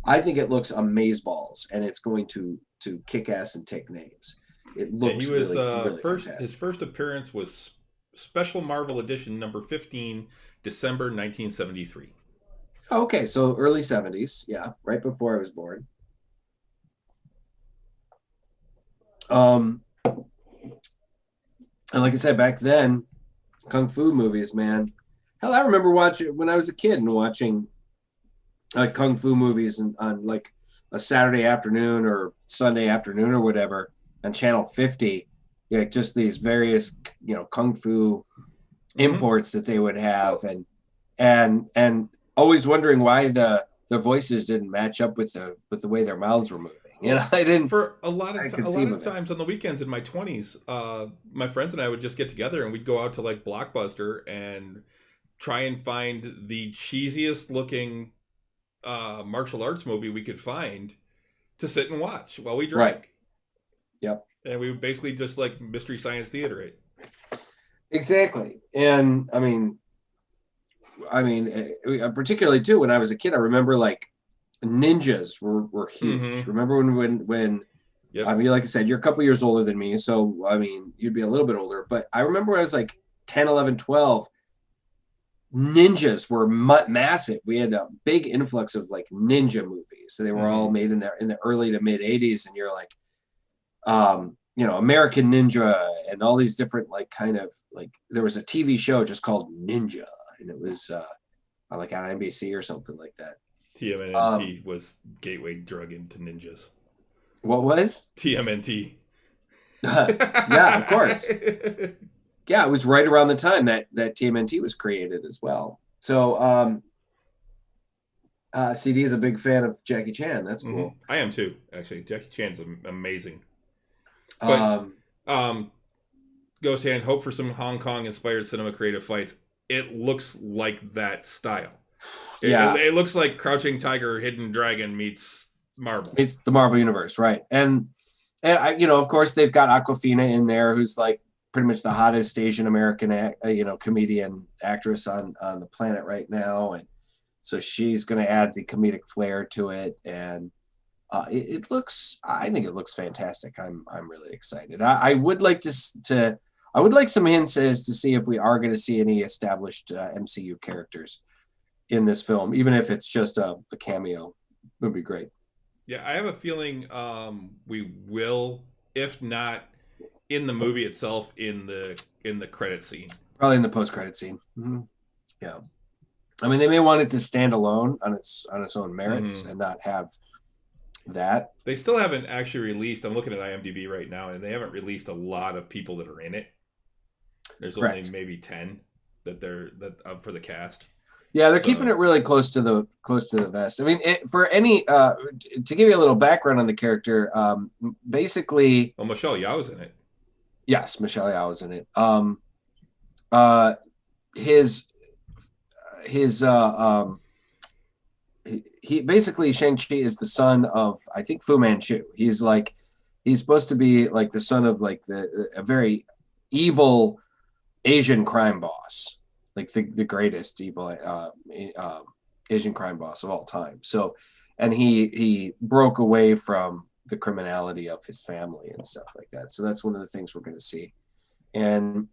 I think it looks amazeballs, and it's going to kick ass and take names. It looks really fantastic. His first appearance was Special Marvel Edition number 15, December 1973. Okay, so early 70s, yeah, right before I was born. And like I said, back then, kung fu movies, man. Hell, I remember watching when I was a kid and watching kung fu movies on like a Saturday afternoon or Sunday afternoon or whatever on Channel 50. Yeah, just these various, kung fu imports that they would have, and always wondering why the voices didn't match up with the way their mouths were moving. I didn't. For a lot of times on the weekends in my 20s, my friends and I would just get together and we'd go out to like Blockbuster and try and find the cheesiest looking martial arts movie we could find to sit and watch while we drank. Right. Yep. And we would basically just like Mystery Science Theater it. Exactly. And I mean, particularly too, when I was a kid, I remember like ninjas were huge. Remember when yep. I mean, like I said, you're a couple years older than me. So, I mean, you'd be a little bit older, but I remember when I was like 10, 11, 12, ninjas were massive. We had a big influx of like ninja movies. So they were all made in the early to mid 80s. And you're like, American Ninja and all these different like kind of like there was a TV show just called Ninja, and it was like on NBC or something like that. TMNT was gateway drug into ninjas. What was TMNT? Yeah, of course. Yeah, it was right around the time that TMNT was created as well. So CD is a big fan of Jackie Chan. That's cool. I am too, actually. Jackie Chan's amazing. But goes hand, hope for some Hong Kong inspired cinema creative fights. It looks like that style. It looks like Crouching Tiger, Hidden Dragon meets Marvel. It's the Marvel universe, right? And of course they've got Awkwafina in there, who's like pretty much the hottest Asian American comedian actress on the planet right now, and so she's going to add the comedic flair to it, and I think it looks fantastic. I'm really excited. I would like I would like some hints as to see if we are going to see any established MCU characters in this film, even if it's just a cameo. It would be great. Yeah, I have a feeling we will, if not in the movie itself, in the credit scene. Probably in the post-credit scene. Mm-hmm. Yeah, I mean, they may want it to stand alone on its own merits and not have that. They still haven't actually released. I'm looking at IMDb right now, and they haven't released a lot of people that are in it. There's only maybe 10 that for the cast. Yeah, they're keeping it really close to the vest. I mean, to give you a little background on the character, basically. Well, Michelle Yeoh's in it. Yes, Michelle Yeoh is in it. He basically, Shang-Chi is the son of, I think, Fu Manchu. He's supposed to be like the son of like a very evil Asian crime boss, like the greatest evil Asian crime boss of all time. So, and he broke away from the criminality of his family and stuff like that. So that's one of the things we're going to see. And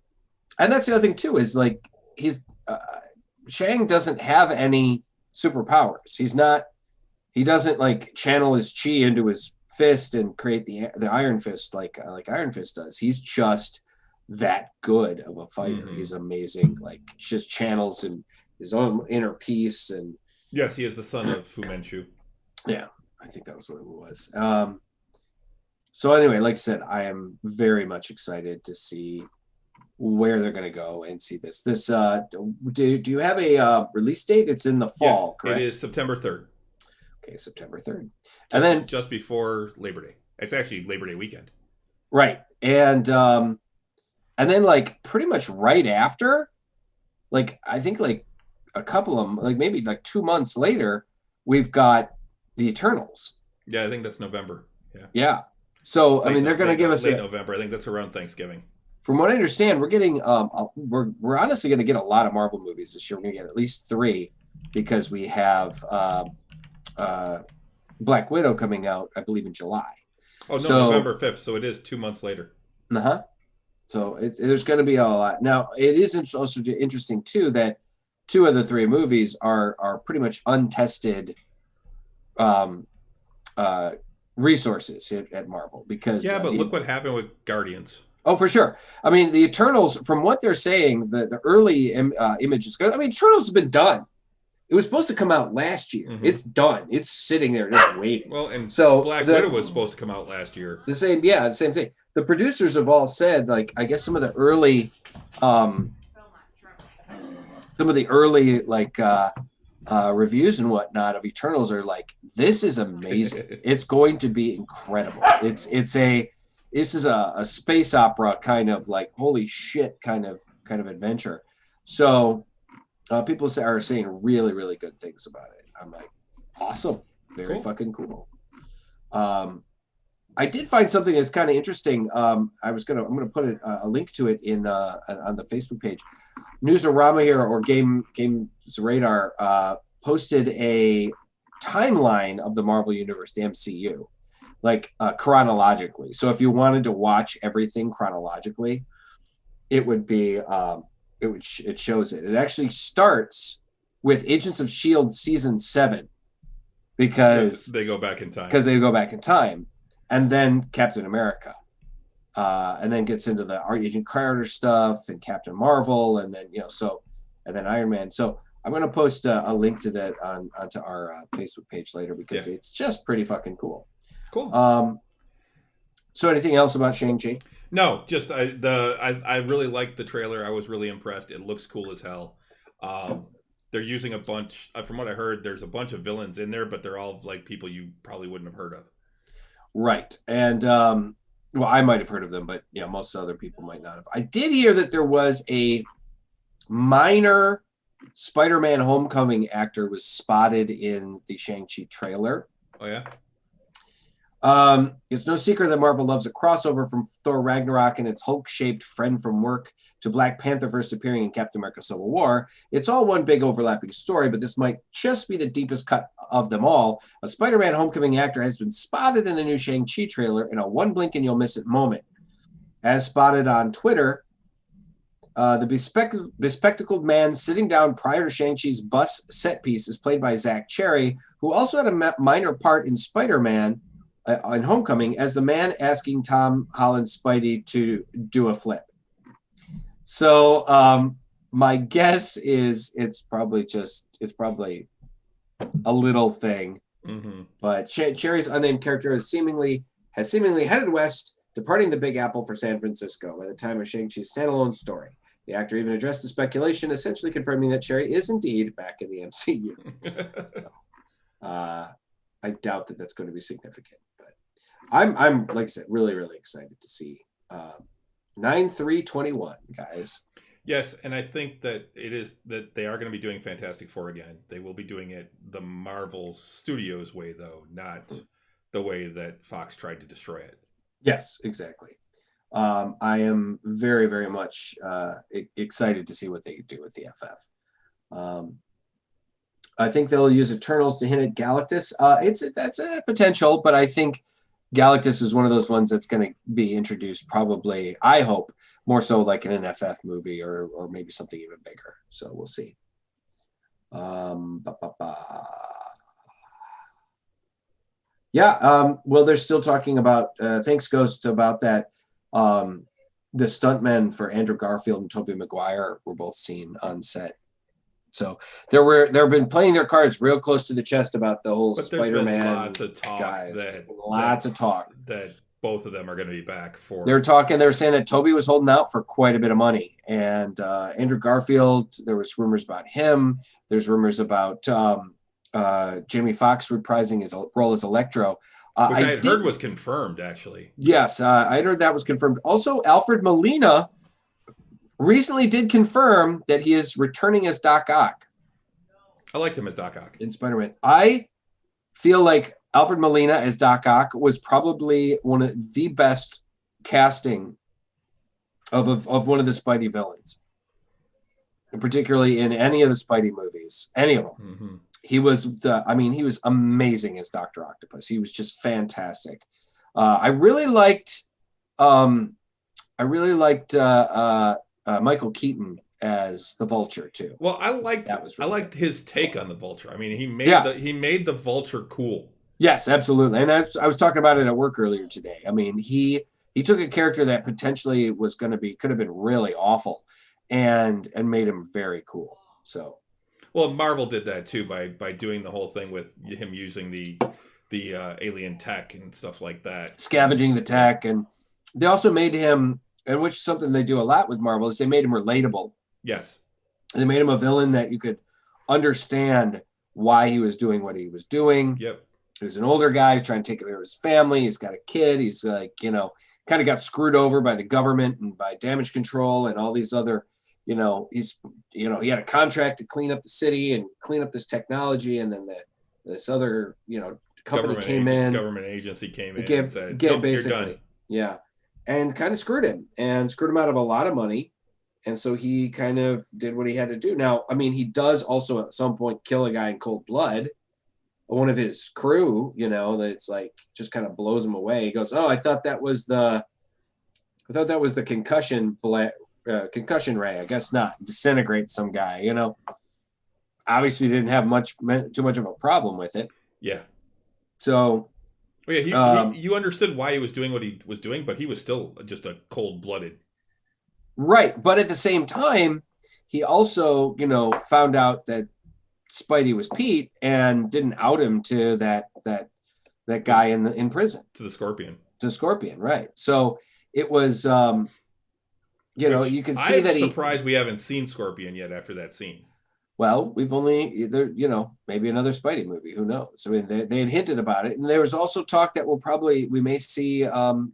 that's the other thing too, is like Shang doesn't have any superpowers. He doesn't like channel his chi into his fist and create the Iron Fist like Iron Fist does. He's just that good of a fighter. He's amazing. Like just channels and his own inner peace. And yes, he is the son of Fu Manchu. Yeah, I think that was what it was. So anyway, like I said, I am very much excited to see where they're going to go and see this. Do you have a release date? It's in the fall, correct? It is September 3rd. Okay, September 3rd. And then just before Labor Day. It's actually Labor Day weekend. Right. And then like pretty much right after, like I think like a couple of like maybe like 2 months later, we've got the Eternals. Yeah, I think that's November. Yeah. So I mean, they're going to give us late November. I think that's around Thanksgiving. From what I understand, we're getting we're honestly going to get a lot of Marvel movies this year. We're going to get at least 3 because we have Black Widow coming out, I believe, in July. Oh no, November 5th. So it is 2 months later. So there's going to be a lot. Now it is also interesting too that 2 of the 3 movies are pretty much untested resources at Marvel because but look what happened with Guardians. Oh, for sure. I mean, the Eternals, from what they're saying, the early images. I mean, Eternals has been done. It was supposed to come out last year. It's done. It's sitting there just waiting. Well, and so Black Widow was supposed to come out last year. The same thing. The producers have all said, like, I guess some of the early reviews and whatnot of Eternals are like, this is amazing. It's going to be incredible. This is a space opera kind of like holy shit kind of adventure. So people are saying really, really good things about it. I'm like, awesome, very fucking cool. I did find something that's kind of interesting. I'm gonna put a link to it in on the Facebook page. Newsarama here, or Games Radar, posted a timeline of the Marvel Universe, the MCU, like chronologically. So if you wanted to watch everything chronologically, it would be it shows it. It actually starts with Agents of S.H.I.E.L.D. season 7 because they go back in time. And then Captain America. and then gets into the Agent Carter stuff and Captain Marvel, and then and then Iron Man. So I'm going to post a link to that onto our Facebook page later because it's just pretty fucking cool. Cool. So anything else about Shang-Chi? No, just I really liked the trailer. I was really impressed. It looks cool as hell. They're using a bunch. From what I heard, there's a bunch of villains in there, but they're all like people you probably wouldn't have heard of. Right, and well, I might have heard of them, but most other people might not have. I did hear that there was a minor Spider-Man Homecoming actor was spotted in the Shang-Chi trailer. Oh yeah. It's no secret that Marvel loves a crossover from Thor Ragnarok and its Hulk-shaped friend from work to Black Panther first appearing in Captain America Civil War. It's all one big overlapping story, but this might just be the deepest cut of them all. A Spider-Man Homecoming actor has been spotted in the new Shang-Chi trailer in a one blink and you'll miss it moment. As spotted on Twitter, the bespectacled man sitting down prior to Shang-Chi's bus set piece is played by Zach Cherry, who also had a minor part in Spider-Man in Homecoming as the man asking Tom Holland's Spidey to do a flip. So my guess is it's probably a little thing. Mm-hmm. But Cherry's unnamed character has seemingly headed west, departing the Big Apple for San Francisco by the time of Shang-Chi's standalone story. The actor even addressed the speculation, essentially confirming that Cherry is indeed back in the MCU. So, I doubt that that's going to be significant, but I'm like I said, really, really excited to see 9/3/21, guys. Yes, and I think that it is that they are going to be doing Fantastic Four again. They will be doing it the Marvel Studios way, though, not the way that Fox tried to destroy it. Yes, exactly. I am very, very much excited to see what they do with the FF. I think they'll use Eternals to hint at Galactus. That's a potential, but I think Galactus is one of those ones that's going to be introduced probably, I hope, more so like in an FF movie or maybe something even bigger. So we'll see. Yeah, well, they're still talking about, thanks, Ghost, about that. The stuntmen for Andrew Garfield and Tobey Maguire were both seen on set. So they've been playing their cards real close to the chest about the whole Spider-Man lots of talk guys. Lots of talk that both of them are going to be back for. They were saying that Tobey was holding out for quite a bit of money, and Andrew Garfield, there was rumors about him. There's rumors about Jamie Foxx reprising his role as Electro. Which I had heard was confirmed, actually. Yes, I heard that was confirmed. Also, Alfred Molina recently did confirm that he is returning as Doc Ock. I liked him as Doc Ock. In Spider-Man. I feel like Alfred Molina as Doc Ock was probably one of the best casting of one of the Spidey villains. And particularly in any of the Spidey movies. Any of them. Mm-hmm. He was amazing as Dr. Octopus. He was just fantastic. I really liked Michael Keaton as the Vulture too. Well, I liked his take on the Vulture. I mean, he made the Vulture cool. Yes, absolutely. And I was talking about it at work earlier today. I mean, he took a character that potentially could have been really awful and made him very cool. So well, Marvel did that too by doing the whole thing with him using the alien tech and stuff like that, scavenging the tech, and they also made him, and which is something they do a lot with Marvel, is they made him relatable. Yes, they made him a villain that you could understand why he was doing what he was doing. Yep, he was an older guy trying to take care of his family. He's got a kid. He's like, kind of got screwed over by the government and by damage control and all these other. He had a contract to clean up the city and clean up this technology, and then this other, company government agency came in and said, nope, basically, you're done. Yeah, and kind of screwed him out of a lot of money, and so he kind of did what he had to do. Now, I mean, he does also at some point kill a guy in cold blood, one of his crew, that's like just kind of blows him away. He goes, "Oh, I thought that was the concussion ray. I guess not. Disintegrate some guy, Obviously didn't have too much of a problem with it. Yeah. So Well, yeah, you understood why he was doing what he was doing, but he was still just a cold-blooded. Right, but at the same time, he also, found out that Spidey was Pete and didn't out him to that guy in prison. To the Scorpion. To Scorpion, right. So it was you can see that I'm surprised we haven't seen Scorpion yet after that scene. Well, we've only either, maybe another Spidey movie. Who knows? I mean, they had hinted about it, and there was also talk that we may see Adrian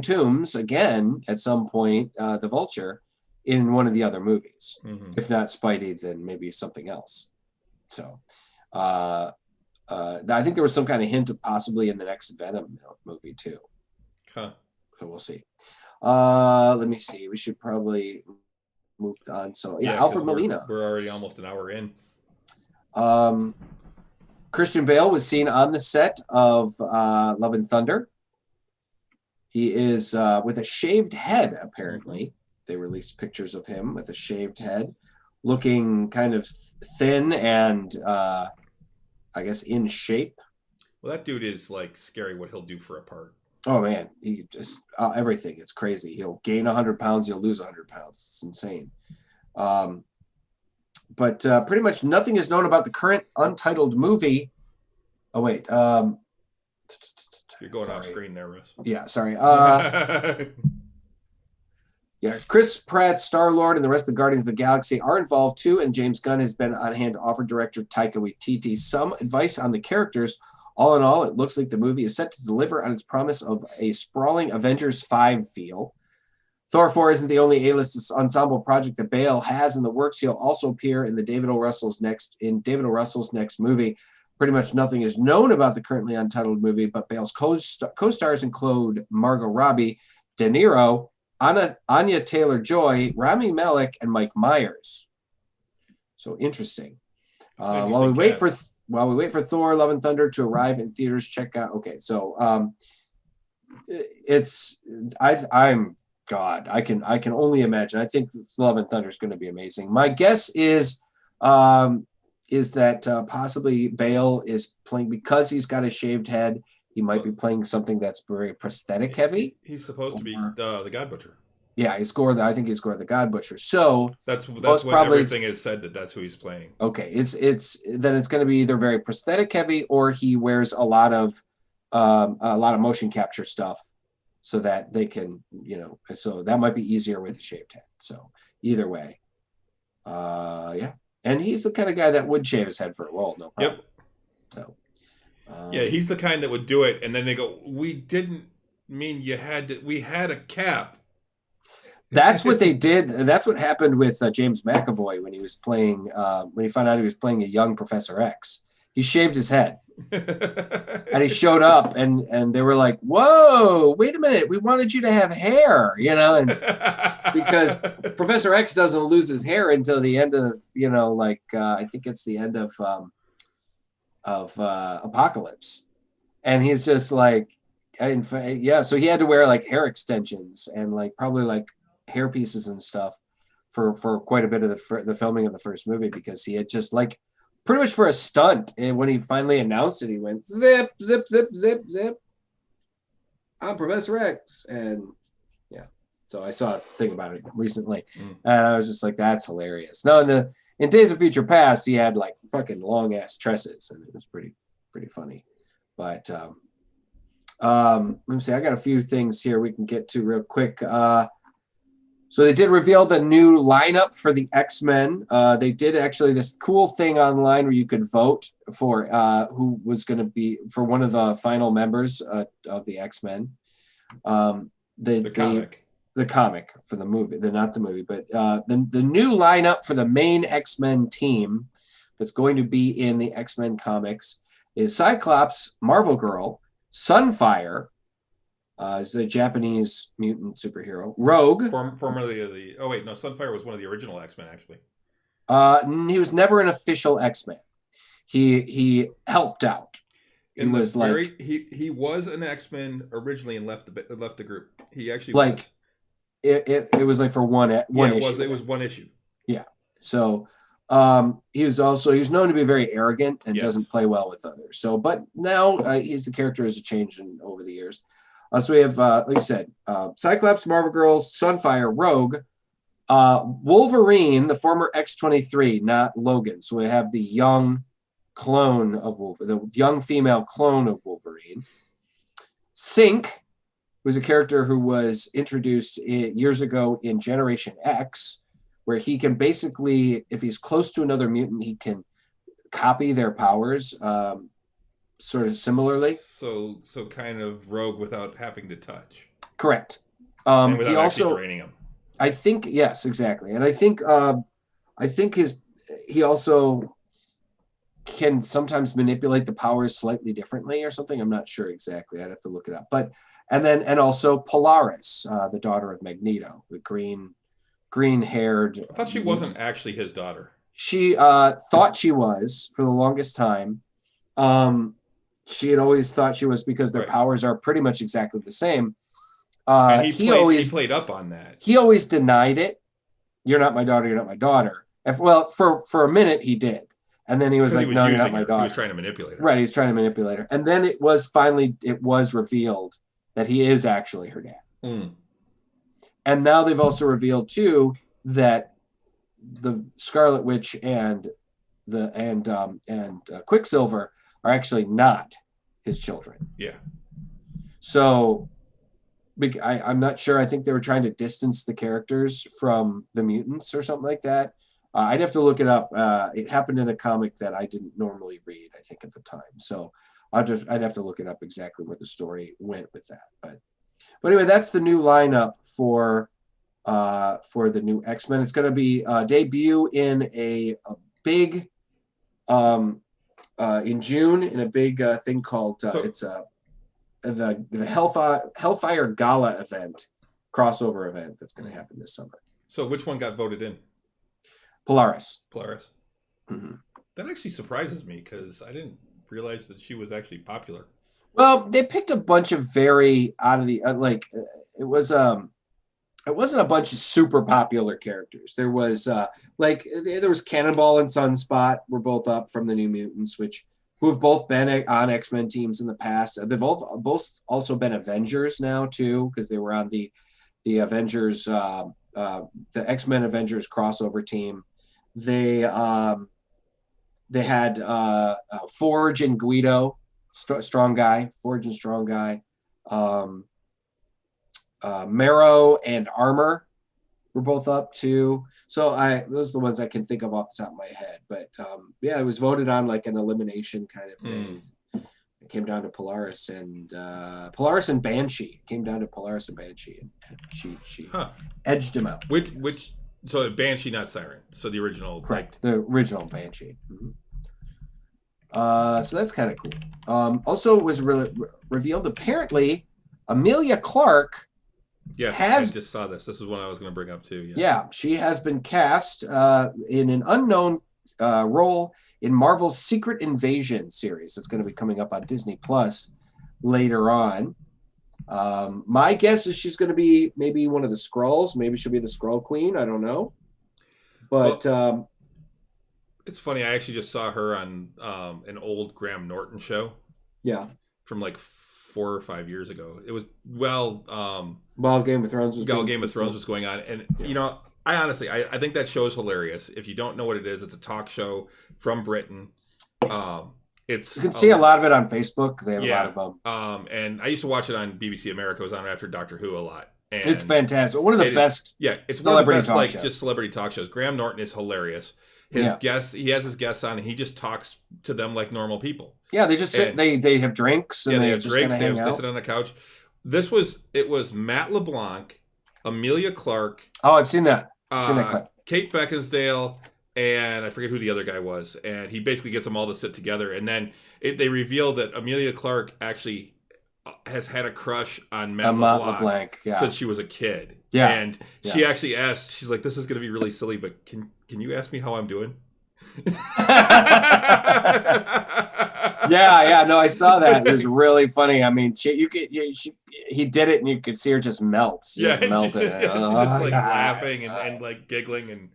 Toomes again at some point, the Vulture, in one of the other movies. Mm-hmm. If not Spidey, then maybe something else. So, I think there was some kind of hint of possibly in the next Venom movie too. Huh. So we'll see. Let me see. We should probably moved on. So yeah, Alfred Molina. We're already almost an hour in. Christian Bale was seen on the set of Love and Thunder. He is with a shaved head, apparently. They released pictures of him with a shaved head, looking kind of thin and I guess in shape. Well, that dude is like scary what he'll do for a part. Oh man, he just everything. It's crazy. He'll gain 100 pounds. He'll lose 100 pounds. It's insane. But pretty much nothing is known about the current untitled movie. Oh wait, you're going off screen there, Russ. Yeah, sorry. Yeah, Chris Pratt, Star-Lord, and the rest of the Guardians of the Galaxy are involved too, and James Gunn has been on hand to offer director Taika Waititi some advice on the characters. All in all, it looks like the movie is set to deliver on its promise of a sprawling Avengers 5 feel. Thor 4 isn't the only A-list ensemble project that Bale has in the works. He'll also appear in David O. Russell's next movie. Pretty much nothing is known about the currently untitled movie, but Bale's co-stars include Margot Robbie, De Niro, Anya Taylor-Joy, Rami Malek, and Mike Myers. So interesting. While we wait for Thor: Love and Thunder to arrive in theaters, check out. Okay, so I can only imagine. I think Love and Thunder is going to be amazing. My guess is that possibly Bale is playing, because he's got a shaved head. He might be playing something that's very prosthetic heavy. He's supposed to be the God Butcher. Yeah, I think he scored the God Butcher. So that's what everything is said, that's who he's playing. Okay, it's going to be either very prosthetic heavy, or he wears a lot of motion capture stuff, so that they can, so that might be easier with a shaved head. So either way, yeah, and he's the kind of guy that would shave his head for a role, no problem. Yep. So. Yeah, he's the kind that would do it, and then they go, "We didn't mean you had to. We had a cap." That's what they did. That's what happened with James McAvoy when he was playing. When he found out he was playing a young Professor X, he shaved his head, and he showed up, and they were like, "Whoa, wait a minute! We wanted you to have hair, and because Professor X doesn't lose his hair until the end of, I think it's the end of Apocalypse, and he's just like, so he had to wear like hair extensions and like probably like hair pieces and stuff for quite a bit of the filming of the first movie, because he had just like pretty much for a stunt, and when he finally announced it, he went zip zip zip zip zip, I'm Professor X. And yeah, so I saw a thing about it recently, and I was just like, that's hilarious. No, in Days of Future Past, he had like fucking long ass tresses, and it was pretty funny. But let me see. I got a few things here we can get to real quick. So they did reveal the new lineup for the X-Men. They did actually this cool thing online where you could vote for who was going to be for one of the final members of the X-Men. The comic for the movie, not the movie, but the new lineup for the main X-Men team that's going to be in the X-Men comics is Cyclops, Marvel Girl, Sunfire, is the Japanese mutant superhero, Rogue. Formerly Sunfire was one of the original X-Men, actually. He was never an official X-Men. He helped out. He was an X-Men originally and left the group. He actually it was like for one issue. It was one issue. Yeah. So He was known to be very arrogant and Yes. doesn't play well with others. So, but now the character has changed over the years. So we have, like I said, Cyclops, Marvel Girls, Sunfire, Rogue, Wolverine, the former X-23, not Logan. So we have the young clone of Wolverine, the young female clone of Wolverine. Sync was a character who was introduced years ago in Generation X, where he can basically, if he's close to another mutant, he can copy their powers, sort of similarly. So kind of Rogue without having to touch. Correct. And without actually draining him. I think, yes, exactly. And I think he also can sometimes manipulate the powers slightly differently or something. I'm not sure exactly. I'd have to look it up. But and also Polaris, the daughter of Magneto, the green-haired. I thought she wasn't actually his daughter. She thought she was for the longest time. She had always thought she was because their powers are pretty much exactly the same. And he played up on that. He always denied it. You're not my daughter. You're not my daughter. For a minute he did, and then he was like, "No, you're not my daughter." He was trying to manipulate her. Right, he's trying to manipulate her, and then it was revealed that he is actually her dad. Mm. And now they've also revealed too that the Scarlet Witch and Quicksilver are actually not his children. Yeah. So I'm not sure. I think they were trying to distance the characters from the mutants or something like that. I'd have to look it up. It happened in a comic that I didn't normally read, I think, at the time. So I'd have to look it up exactly where the story went with that. But anyway, that's the new lineup for the new X-Men. It's going to be debut in a big in June in a big thing called the Hellfire Gala event, crossover event that's going to happen this summer. So which one got voted in? Polaris. Mm-hmm. That actually surprises me because I didn't realize that she was actually popular. Well, they picked a bunch of very out of the it wasn't a bunch of super popular characters. There was there was Cannonball and Sunspot were both up from the New Mutants, who have both been on X-Men teams in the past. They've both also been Avengers now too, because they were on the Avengers, the X-Men Avengers crossover team. They had Forge and Guido, strong guy. Forge and strong guy. Marrow and Armor were both up too. So those are the ones I can think of off the top of my head. But it was voted on like an elimination kind of thing. It came down to Polaris and Banshee. It came down to Polaris and Banshee, and she edged him out. So Banshee, not Siren. So the original. Correct. The original Banshee. Mm-hmm. So that's kind of cool. Also, it was revealed apparently Emilia Clarke. Yes, I just saw this. This is one I was going to bring up too. Yeah, she has been cast in an unknown role in Marvel's Secret Invasion series. It's going to be coming up on Disney Plus later on. My guess is she's going to be maybe one of the Skrulls. Maybe she'll be the Skrull Queen. I don't know. But it's funny. I actually just saw her on an old Graham Norton show. Yeah. From like 4 or 5 years ago. It was Game of Thrones was going on, and I honestly I think that show is hilarious. If you don't know what it is, it's a talk show from Britain. You can see a lot of it on Facebook. They have a lot of them. And I used to watch it on BBC America. It was on after Doctor Who a lot. And it's fantastic. One of the best. It's celebrity one of the best, just celebrity talk shows. Graham Norton is hilarious. His guests, he has his guests on, and he just talks to them like normal people. Yeah, they just sit. They have drinks. And they have drinks. They sit on the couch. It was Matt LeBlanc, Emilia Clarke. Oh, I've seen that. I've seen that clip. Kate Beckinsale, and I forget who the other guy was. And he basically gets them all to sit together, and then they reveal that Emilia Clarke actually has had a crush on Matt LeBlanc since she was a kid. Yeah. And she actually asked, she's like, "This is going to be really silly, but can you ask me how I'm doing?" No, I saw that. It was really funny. I mean, he did it, and you could see her just melt. She just melted. She's just like laughing and like giggling, and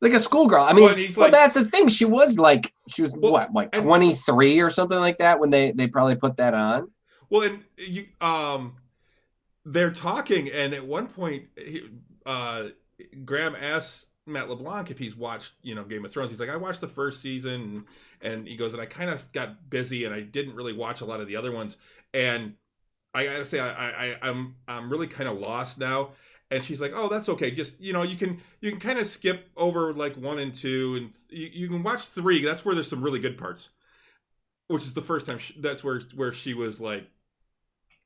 like a schoolgirl. I mean, well, that's the thing. She was what, like 23 or something like that when they probably put that on. Well, and they're talking, and at one point, Graham asks Matt LeBlanc if he's watched, Game of Thrones. He's like, I watched the first season, and he goes, and I kind of got busy, and I didn't really watch a lot of the other ones. And I gotta say, I'm really kind of lost now. And she's like, "Oh, that's okay. Just you can kind of skip over like 1 and 2, and you can watch 3. That's where there's some really good parts." Which is the first time that's where she was like,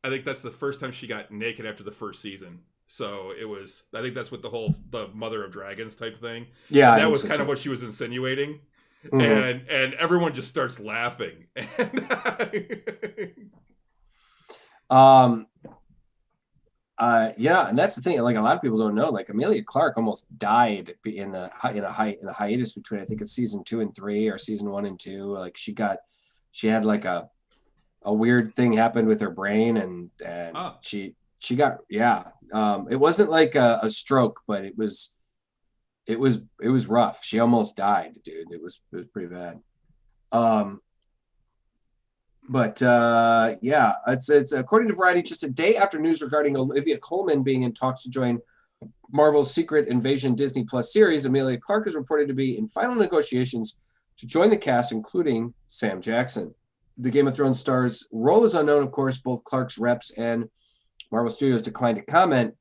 I think that's the first time she got naked after the first season. So it was, I think that's what the Mother of Dragons type thing. Yeah, and that was kind of what she was insinuating, and everyone just starts laughing. Yeah, and that's the thing. Like a lot of people don't know. Like Amelia Clark almost died in the hiatus between, I think it's season 2 and 3 or season 1 and 2. Like she had like a weird thing happened with her brain, and she got it wasn't like a stroke, but it was rough. She almost died, dude. It was pretty bad. But it's according to Variety, just a day after news regarding Olivia Colman being in talks to join Marvel's Secret Invasion Disney Plus series, Amelia Clark is reported to be in final negotiations to join the cast, including Sam Jackson. The Game of Thrones star's role is unknown, of course. Both Clark's reps and Marvel Studios declined to comment.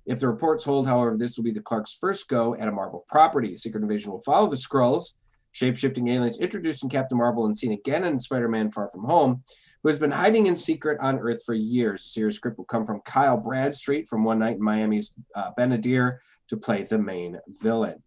If the reports hold, however, this will be the Clark's first go at a Marvel property. Secret Invasion will follow the Skrulls, shape-shifting aliens introduced in Captain Marvel and seen again in Spider-Man Far From Home, who has been hiding in secret on Earth for years. The series script will come from Kyle Bradstreet from One Night in Miami's Benadir to play the main villain.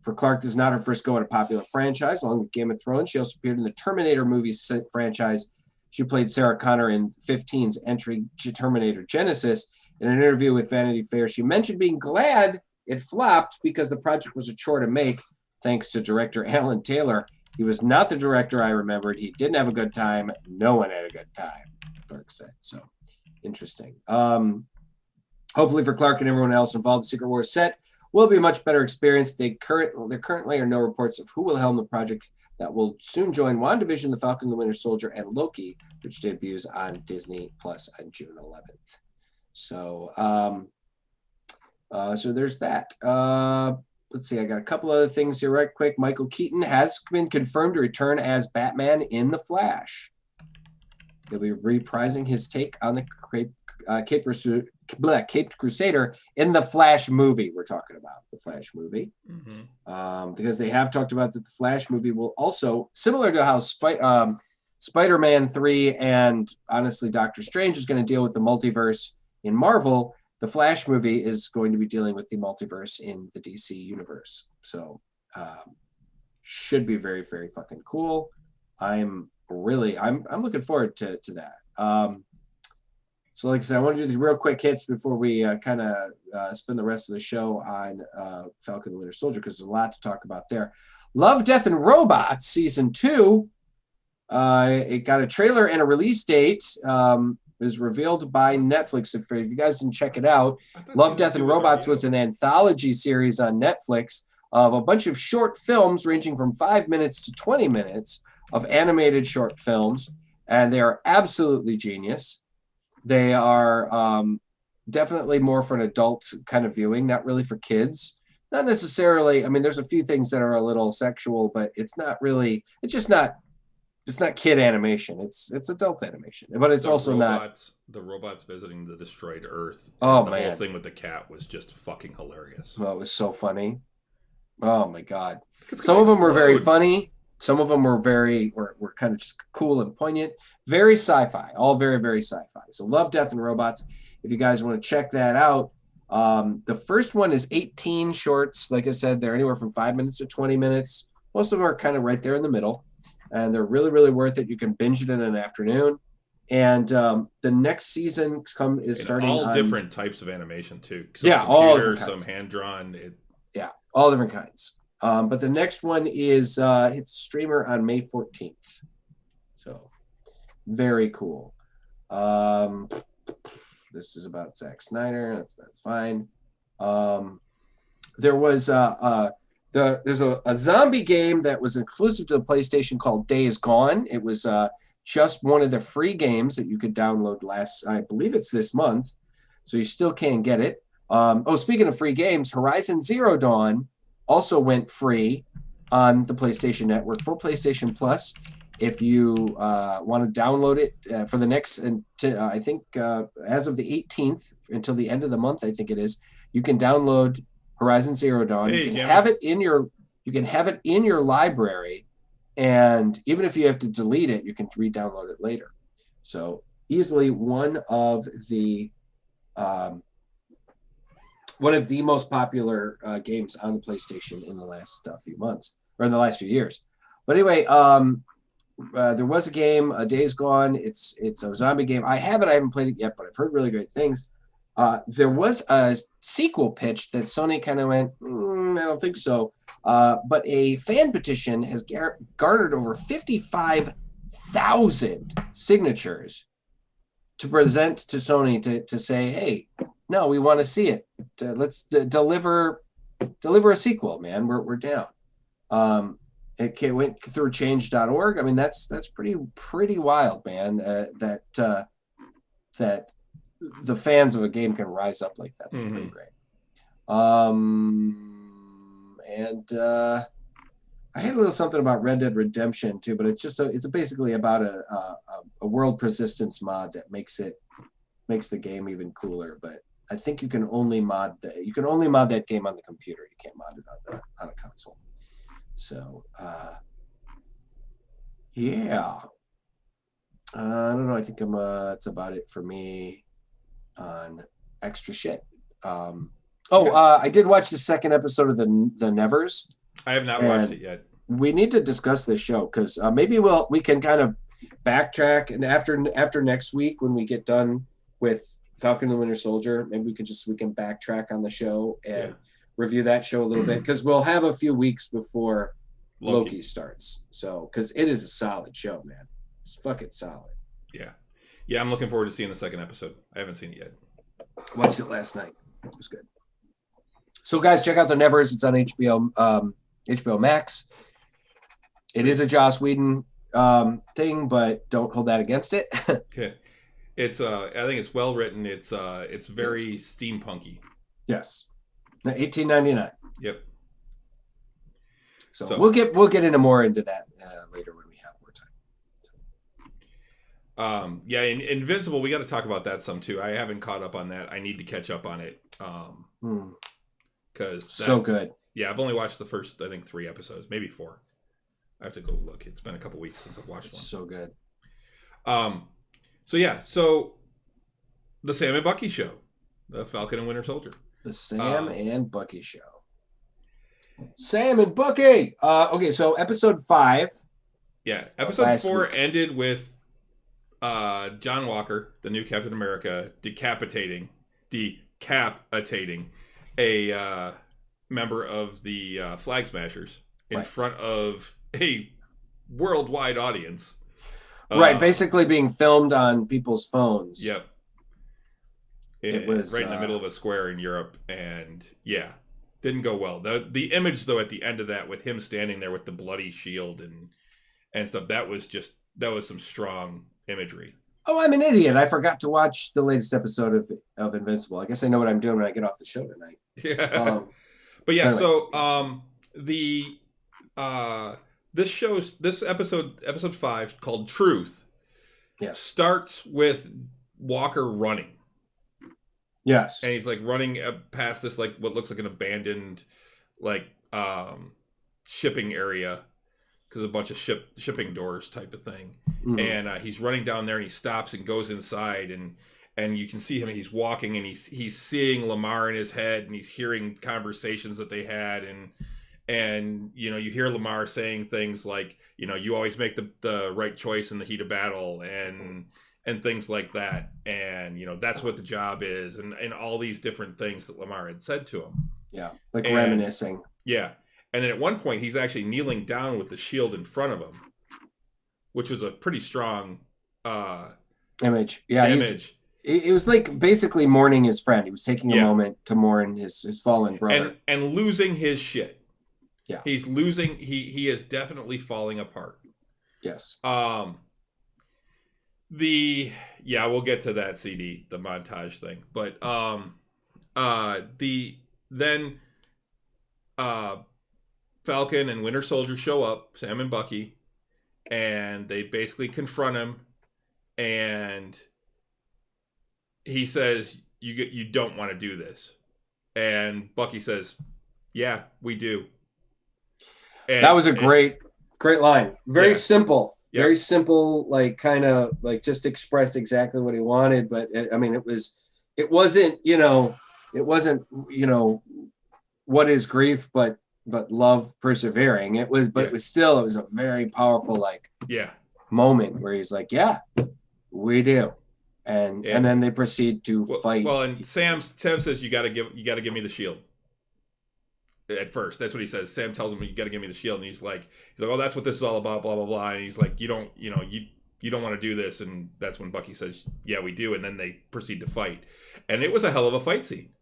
For Clark, this is not her first go at a popular franchise. Along with Game of Thrones, she also appeared in the Terminator movies franchise. She played Sarah Connor in 2015's entry to Terminator Genesis. In an interview with Vanity Fair, she mentioned being glad it flopped because the project was a chore to make, thanks to director Alan Taylor. He was not the director I remembered. He didn't have a good time. No one had a good time, Clark said. So, interesting. Hopefully for Clark and everyone else involved, the Secret Wars set will be a much better experience. There currently are no reports of who will helm the project that will soon join WandaVision, The Falcon and the Winter Soldier, and Loki, which debuts on Disney Plus on June 11th. So, so there's that. Let's see, I got a couple other things here right quick. Michael Keaton has been confirmed to return as Batman in The Flash. He'll be reprising his take on the Caped Crusader in the Flash movie. We're talking about the Flash movie. Because they have talked about that the Flash movie will also, similar to how Spider-Man 3 and honestly Doctor Strange is going to deal with the multiverse in Marvel, the Flash movie is going to be dealing with the multiverse in the DC universe. So should be very, very fucking cool. I'm looking forward to that. So like I said, I want to do these real quick hits before we kind of spend the rest of the show on Falcon and the Winter Soldier, because there's a lot to talk about there. Love, Death, and Robots Season 2. It got a trailer and a release date. Was revealed by Netflix. If you guys didn't check it out, Love, Death, and Robots was an anthology series on Netflix of a bunch of short films ranging from 5 minutes to 20 minutes of animated short films, and they are absolutely genius. They are definitely more for an adult kind of viewing, not really for kids. Not necessarily. I mean, there's a few things that are a little sexual, but it's not really. It's not kid animation. It's adult animation, but it's also not. The robots visiting the destroyed Earth. Oh the man, the whole thing with the cat was just fucking hilarious. Oh, it was so funny. Oh my god. Some of them were very funny. Some of them were were kind of just cool and poignant. Very sci-fi. All very, very sci-fi. So Love, Death, and Robots. If you guys want to check that out, the first one is 18 shorts. Like I said, they're anywhere from 5 minutes to 20 minutes. Most of them are kind of right there in the middle. And they're really, really worth it. You can binge it in an afternoon. And the next season is starting all different types of animation too. All different kinds. Some hand drawn. Yeah, all different kinds. But the next one is it's streamer on May 14th. So very cool. This is about Zack Snyder. That's fine. There was There's a zombie game that was exclusive to the PlayStation called Days Gone. It was just one of the free games that you could download I believe it's this month, so you still can get it. Speaking of free games, Horizon Zero Dawn also went free on the PlayStation Network for PlayStation Plus. If you want to download it for the next, I think as of the 18th until the end of the month, I think it is, you can download Horizon Zero Dawn. Hey, you can Cameron. have it in your library, and even if you have to delete it, you can re-download it later. So easily one of the most popular games on the PlayStation in the last few months, or in the last few years. But anyway, there was a game, Days Gone. It's a zombie game. I haven't played it yet, but I've heard really great things. There was a sequel pitch that Sony kind of went, I don't think so. But a fan petition has garnered over 55,000 signatures to present to Sony to say, hey, no, we want to see it. Let's deliver a sequel, man. We're down. It went through change.org. I mean, that's pretty wild, man. That the fans of a game can rise up like that. That's pretty great. And I had a little something about Red Dead Redemption too, but it's basically about a world persistence mod that makes the game even cooler. But I think you can only mod that game on the computer. You can't mod it on a console. So yeah. I don't know. I think that's about it for me on extra shit. I did watch the second episode of the Nevers. I have not watched it yet. We need to discuss this show because maybe we can kind of backtrack, and after next week when we get done with Falcon and Winter Soldier, maybe we can backtrack on the show and review that show a little bit because we'll have a few weeks before Loki starts. So because it is a solid show, man. It's fucking solid. Yeah, I'm looking forward to seeing the second episode. I haven't seen it yet. Watched it last night. It was good. So guys, check out The Nevers. It's on HBO Max. It is a Joss Whedon thing, but don't hold that against it. Okay. It's I think it's well written. It's very steampunky. Yes. 1899. Yep. So we'll get more into that later when we have more time. And Invincible, we got to talk about that some too. I haven't caught up on that. I need to catch up on it. Because so good. Yeah, I've only watched the first, I think, 3 episodes, maybe 4. I have to go look. It's been a couple weeks since I've watched one. So good. So the Sam and Bucky show, the Falcon and Winter Soldier. The Sam and Bucky show. Sam and Bucky. Okay, so episode 5. Yeah, episode 4 ended with John Walker, the new Captain America, decapitating a member of the Flag Smashers in front of a worldwide audience. Right, basically being filmed on people's phones. Yep. It was right in the middle of a square in Europe, and didn't go well. The image though at the end of that with him standing there with the bloody shield and stuff, that was some strong imagery. Oh, I'm an idiot. I forgot to watch the latest episode of Invincible. I guess I know what I'm doing when I get off the show tonight. Yeah. But yeah, anyway. So this episode 5 called Truth, starts with Walker running. Yes. And he's like running past this like what looks like an abandoned shipping area because a bunch of shipping doors type of thing. Mm-hmm. And he's running down there and he stops and goes inside and you can see him and he's walking and he's seeing Lamar in his head and he's hearing conversations that they had and you hear Lamar saying things like, you always make the right choice in the heat of battle and things like that. And, that's what the job is and all these different things that Lamar had said to him. Yeah. Reminiscing. Yeah. And then at one point he's actually kneeling down with the shield in front of him, which was a pretty strong image. Yeah. It was like basically mourning his friend. He was taking a moment to mourn his fallen brother. And losing his shit. Yeah. He's losing. He is definitely falling apart. Yes. We'll get to that CD, the montage thing, but then Falcon and Winter Soldier show up, Sam and Bucky, and they basically confront him, and he says, "You don't want to do this," and Bucky says, "Yeah, we do." And that was a great line. Very simple. Yep. Very simple, like kind of like just expressed exactly what he wanted. But it wasn't, what is grief, but love persevering. It was a very powerful moment where he's like, yeah, we do. And then they proceed to fight. Well, and Sam says, you gotta give me the shield. At first, that's what he says. Sam tells him, "You got to give me the shield," and he's like, "Oh, that's what this is all about." Blah blah blah. And he's like, "You don't want to do this." And that's when Bucky says, "Yeah, we do." And then they proceed to fight, and it was a hell of a fight scene.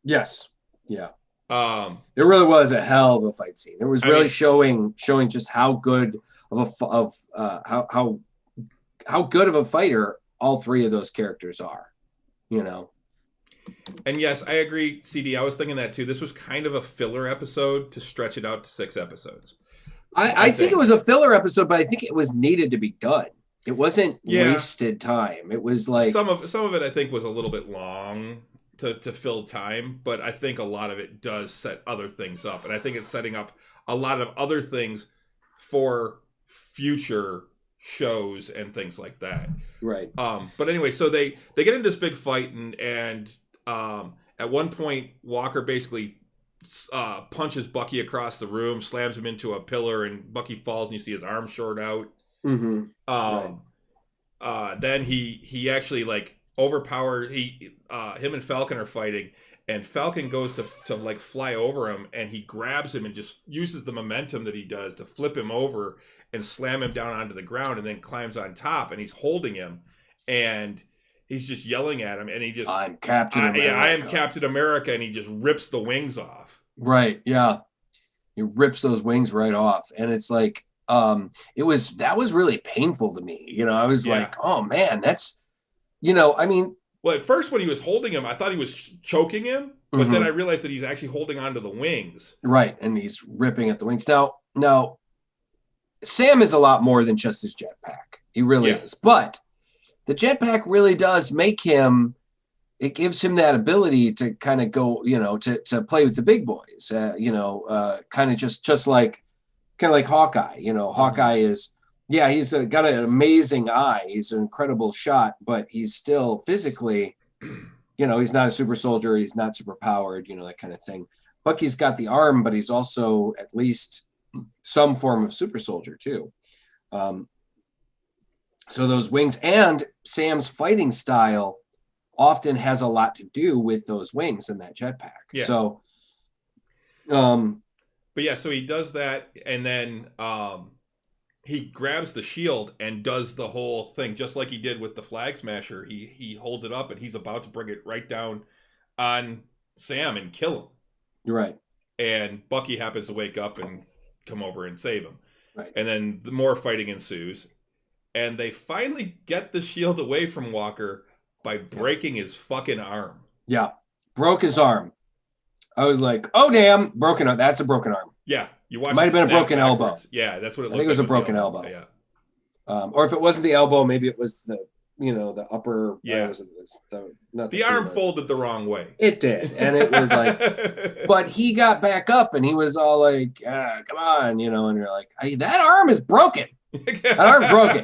Yes. Yeah. It really was a hell of a fight scene. It was really showing just how good of how good of a fighter all three of those characters are. And yes, I agree, CD. I was thinking that too. This was kind of a filler episode to stretch it out to 6 episodes. I think it was a filler episode, but I think it was needed to be done. It wasn't wasted time. It was like some of it I think was a little bit long to fill time, but I think a lot of it does set other things up. And I think it's setting up a lot of other things for future shows and things like that. Right. But anyway, so they get into this big fight, and at one point Walker basically punches Bucky across the room, slams him into a pillar, and Bucky falls, and you see his arm short out. Mm-hmm. Then he actually overpowered him and Falcon are fighting, and Falcon goes to fly over him, and he grabs him and just uses the momentum that he does to flip him over and slam him down onto the ground, and then climbs on top, and he's holding him, and he's just yelling at him, and he just, I'm Captain America. Yeah, I am Captain America, and he just rips the wings off. Right, yeah. He rips those wings right off, and it's like, that was really painful to me. I was like, oh man, that's, well, at first when he was holding him, I thought he was choking him, but then I realized that he's actually holding onto the wings. Right, and he's ripping at the wings. Now, Sam is a lot more than just his jetpack. He really is. But the jetpack really does make him, it gives him that ability to kind of go, to play with the big boys, kind of just like Hawkeye. Hawkeye is, he's got an amazing eye. He's an incredible shot, but he's still physically, he's not a super soldier. He's not super powered, that kind of thing. Bucky's got the arm, but he's also at least some form of super soldier too. So those wings and Sam's fighting style often has a lot to do with those wings and that jetpack. Yeah. So, but yeah, so he does that, and then he grabs the shield and does the whole thing just like he did with the Flag Smasher. He holds it up, and he's about to bring it right down on Sam and kill him. Right. And Bucky happens to wake up and come over and save him. Right. And then the more fighting ensues, and they finally get the shield away from Walker by breaking his fucking arm. Yeah, broke his arm. I was like, oh damn, broken arm. That's a broken arm. Yeah, you watched. Might have been a broken elbow. Yeah, that's what it looked like. I think it was a broken elbow. Yeah. Or if it wasn't the elbow, maybe it was the the upper. Yeah. The arm folded the wrong way. It did, and it was like, but he got back up, and he was all like, "Come on," and you're like, hey, "That arm is broken. That arm's broken.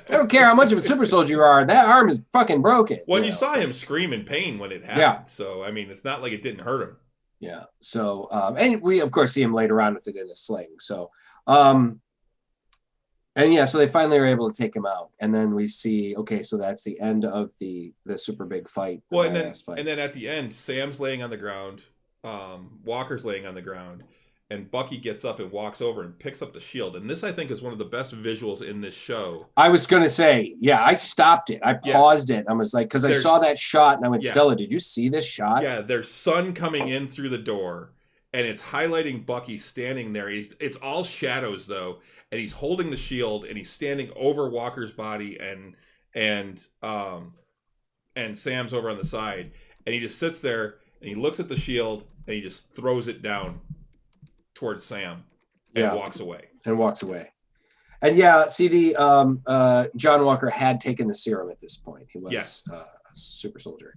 I don't care how much of a super soldier you are. That arm is fucking broken." Well, you saw him scream in pain when it happened. Yeah. So I mean, it's not like it didn't hurt him. Yeah. So, and we of course see him later on with it in a sling. So, so they finally are able to take him out, and then we see, okay, so that's the end of the super big fight. Well, and then at the end, Sam's laying on the ground, Walker's laying on the ground, and Bucky gets up and walks over and picks up the shield. And this, I think, is one of the best visuals in this show. I was going to say, I stopped it. I paused it. I was like, because I saw that shot, and I went, Stella, did you see this shot? Yeah, there's sun coming in through the door, and it's highlighting Bucky standing there. It's all shadows though, and he's holding the shield, and he's standing over Walker's body, and Sam's over on the side, and he just sits there and he looks at the shield and he just throws it down towards Sam and walks away. And yeah, CD, John Walker had taken the serum at this point. He was a super soldier.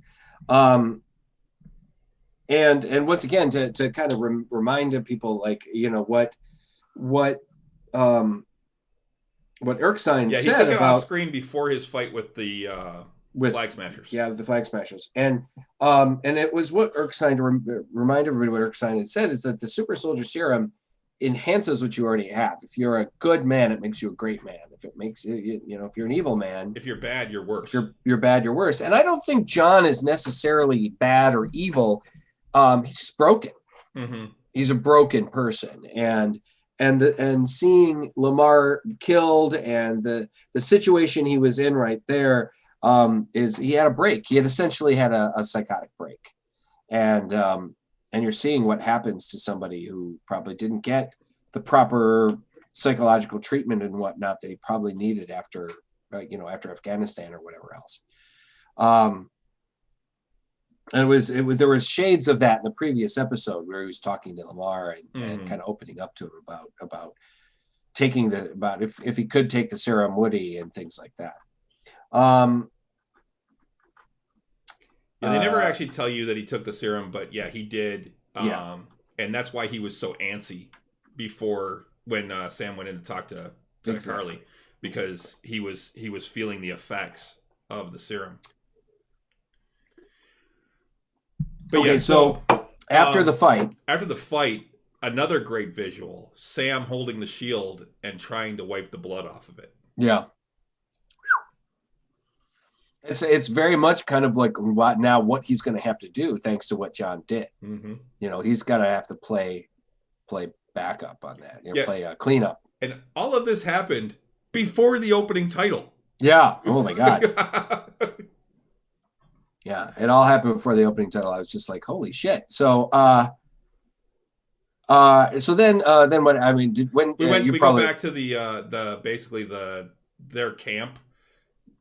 And once again, to kind of remind people, like, you know, what Erskine said he took it about off screen before his fight with the Flag Smashers. Yeah, the Flag Smashers. And it was what Erskine, to remind everybody what Erskine had said, is that the super soldier serum enhances what you already have. If you're a good man, it makes you a great man. If it makes you know, if you're an evil man, if you're bad, you're worse. If you're bad, you're worse. And I don't think John is necessarily bad or evil. He's just broken. Mm-hmm. He's a broken person, and seeing Lamar killed and the situation he was in right there, is he had a break. He had essentially had a psychotic break, and you're seeing what happens to somebody who probably didn't get the proper psychological treatment and whatnot that he probably needed after Afghanistan or whatever else. And there was shades of that in the previous episode where he was talking to Lamar and kind of opening up to him about taking if he could take the serum, would he, and things like that. They never actually tell you that he took the serum, but yeah, he did. And that's why he was so antsy before when Sam went in to talk to Carly, because he was feeling the effects of the serum. But okay, so after the fight, another great visual: Sam holding the shield and trying to wipe the blood off of it. Yeah. It's very much kind of like what he's going to have to do, thanks to what John did. Mm-hmm. You know, he's got to have to play backup on that. Play a cleanup. And all of this happened before the opening title. Yeah. Oh my God. Yeah, it all happened before the opening title. I was just like, holy shit. So, so then what? I mean, we go back to their camp.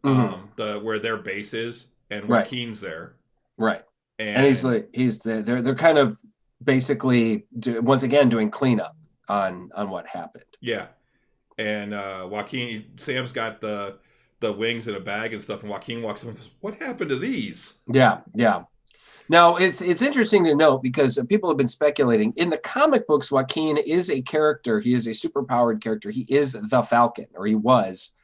Where their base is, and Joaquin's there, right? And he's there. They're kind of basically once again doing cleanup on what happened. Yeah, and Sam's got the wings in a bag and stuff, and Joaquin walks up and goes, "What happened to these?" Yeah. Now it's interesting to note, because people have been speculating in the comic books. Joaquin is a character. He is a superpowered character. He is the Falcon, or he was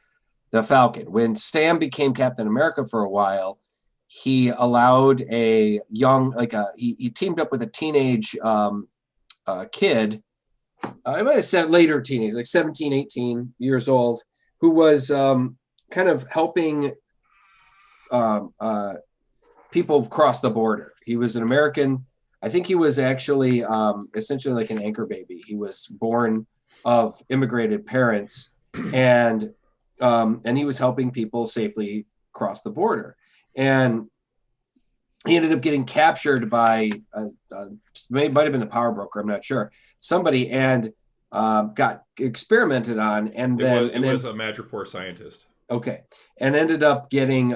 the Falcon. When Sam became Captain America for a while, he allowed a young, he teamed up with a teenage kid. I might have said later teenage, like 17, 18 years old, who was kind of helping people cross the border. He was an American. I think he was actually essentially like an anchor baby. He was born of immigrated parents, and he was helping people safely cross the border. And he ended up getting captured by might have been the power broker, I'm not sure, somebody, and got experimented on, and then it was a Madripoor scientist. Okay, and ended up getting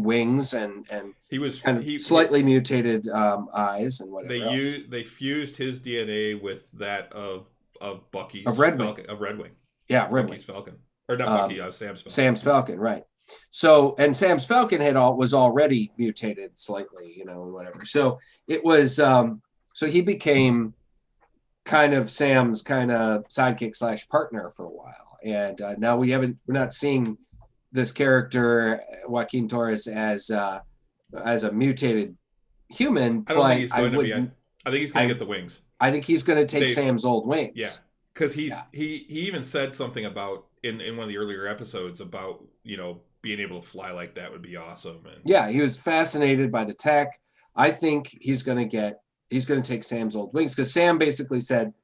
wings and he was slightly mutated eyes and whatever. They fused his DNA with that of Bucky's Redwing. Of Redwing. Yeah, Redwing. Bucky's Falcon. Or not Bucky, Sam's Falcon. Sam's Falcon, right. So, and Sam's Falcon was already mutated slightly, whatever. So it was, so he became kind of Sam's kind of sidekick / partner for a while. And now we're not seeing this character, Joaquin Torres, as a mutated human. I think he's going to get the wings. I think he's going to take Sam's old wings. Yeah. Because he even said something about in one of the earlier episodes about being able to fly like that would be awesome. And yeah, he was fascinated by the tech. I think he's going to take Sam's old wings, because Sam basically said,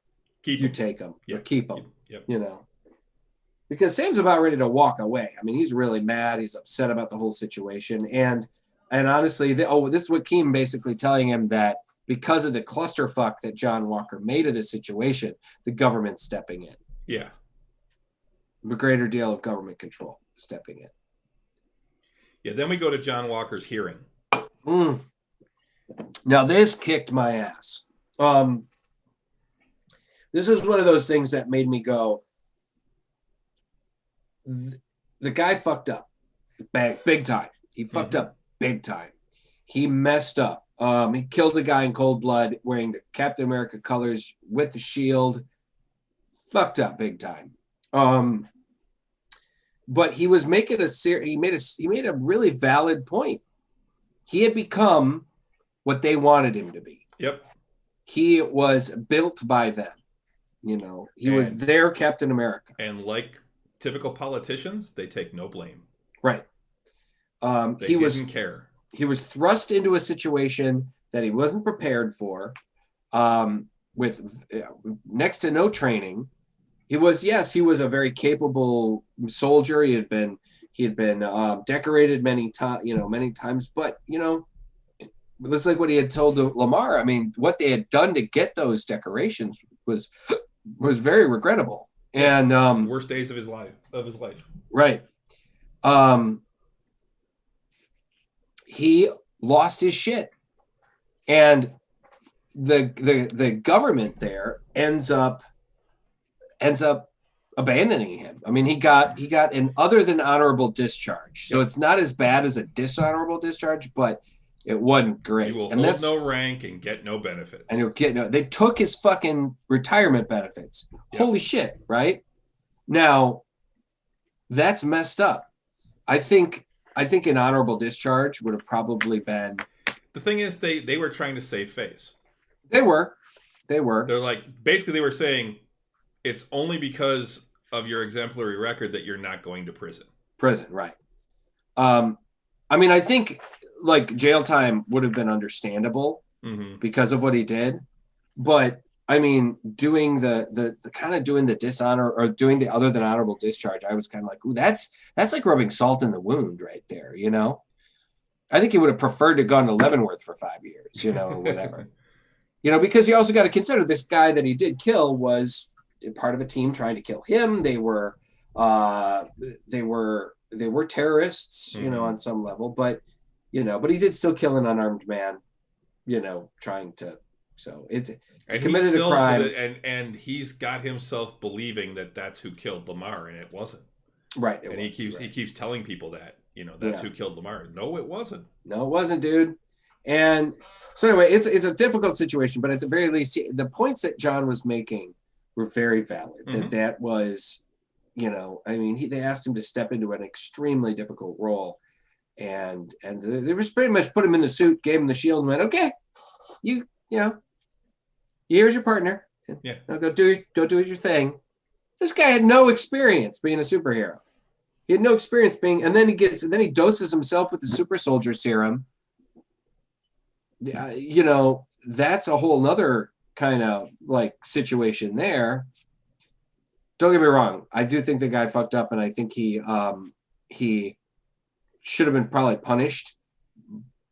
"You take them, or keep them." Yep. Because Sam's about ready to walk away. I mean, he's really mad. He's upset about the whole situation, and honestly, this is what Keem basically telling him, that because of the clusterfuck that John Walker made of this situation, the government stepping in. Yeah. A greater deal of government control stepping in. Yeah, then we go to John Walker's hearing. Now, this kicked my ass. This is one of those things that made me go, the guy fucked up big time. He fucked up big time. He messed up. He killed a guy in cold blood wearing the Captain America colors with the shield. Fucked up big time. But he was making he made a really valid point. He had become what they wanted him to be. Yep. He was built by them. He was their Captain America. And like typical politicians, they take no blame. Right. They didn't care. He was thrust into a situation that he wasn't prepared for, with next to no training. He was a very capable soldier. He had been decorated many times, but looks like what he had told Lamar. I mean, what they had done to get those decorations was very regrettable. And worst days of his life. Right. He lost his shit, and the government there ends up abandoning him. I mean, he got an other than honorable discharge. So it's not as bad as a dishonorable discharge, but it wasn't great. He will hold no rank and get no benefits. And he'll get no. They took his fucking retirement benefits. Yep. Holy shit! Right now, that's messed up. I think an honorable discharge would have probably been. The thing is, they were trying to save face. They were. They're like, basically they were saying, it's only because of your exemplary record that you're not going to prison. Right. I mean, I think like jail time would have been understandable because of what he did, but I mean, doing the kind of doing the dishonor or doing the other than honorable discharge, I was kind of like, ooh, that's like rubbing salt in the wound right there, I think he would have preferred to gone to Leavenworth for 5 years, or whatever. Because you also got to consider this guy that he did kill was part of a team trying to kill him. They were terrorists, on some level, but he did still kill an unarmed man, trying to. So it's committed a crime, and he's got himself believing that that's who killed Lamar, and it wasn't. Right, he keeps telling people that that's who killed Lamar. No, it wasn't. No, it wasn't, dude. And so anyway, it's a difficult situation, but at the very least, the points that John was making were very valid. That was, I mean, they asked him to step into an extremely difficult role, and they was pretty much put him in the suit, gave him the shield, and went, okay, here's your partner. Yeah, now go do your thing. This guy had no experience being a superhero. He had no experience being, and then he doses himself with the super soldier serum. That's a whole nother kind of like situation there. Don't get me wrong. I do think the guy fucked up, and I think he should have been probably punished.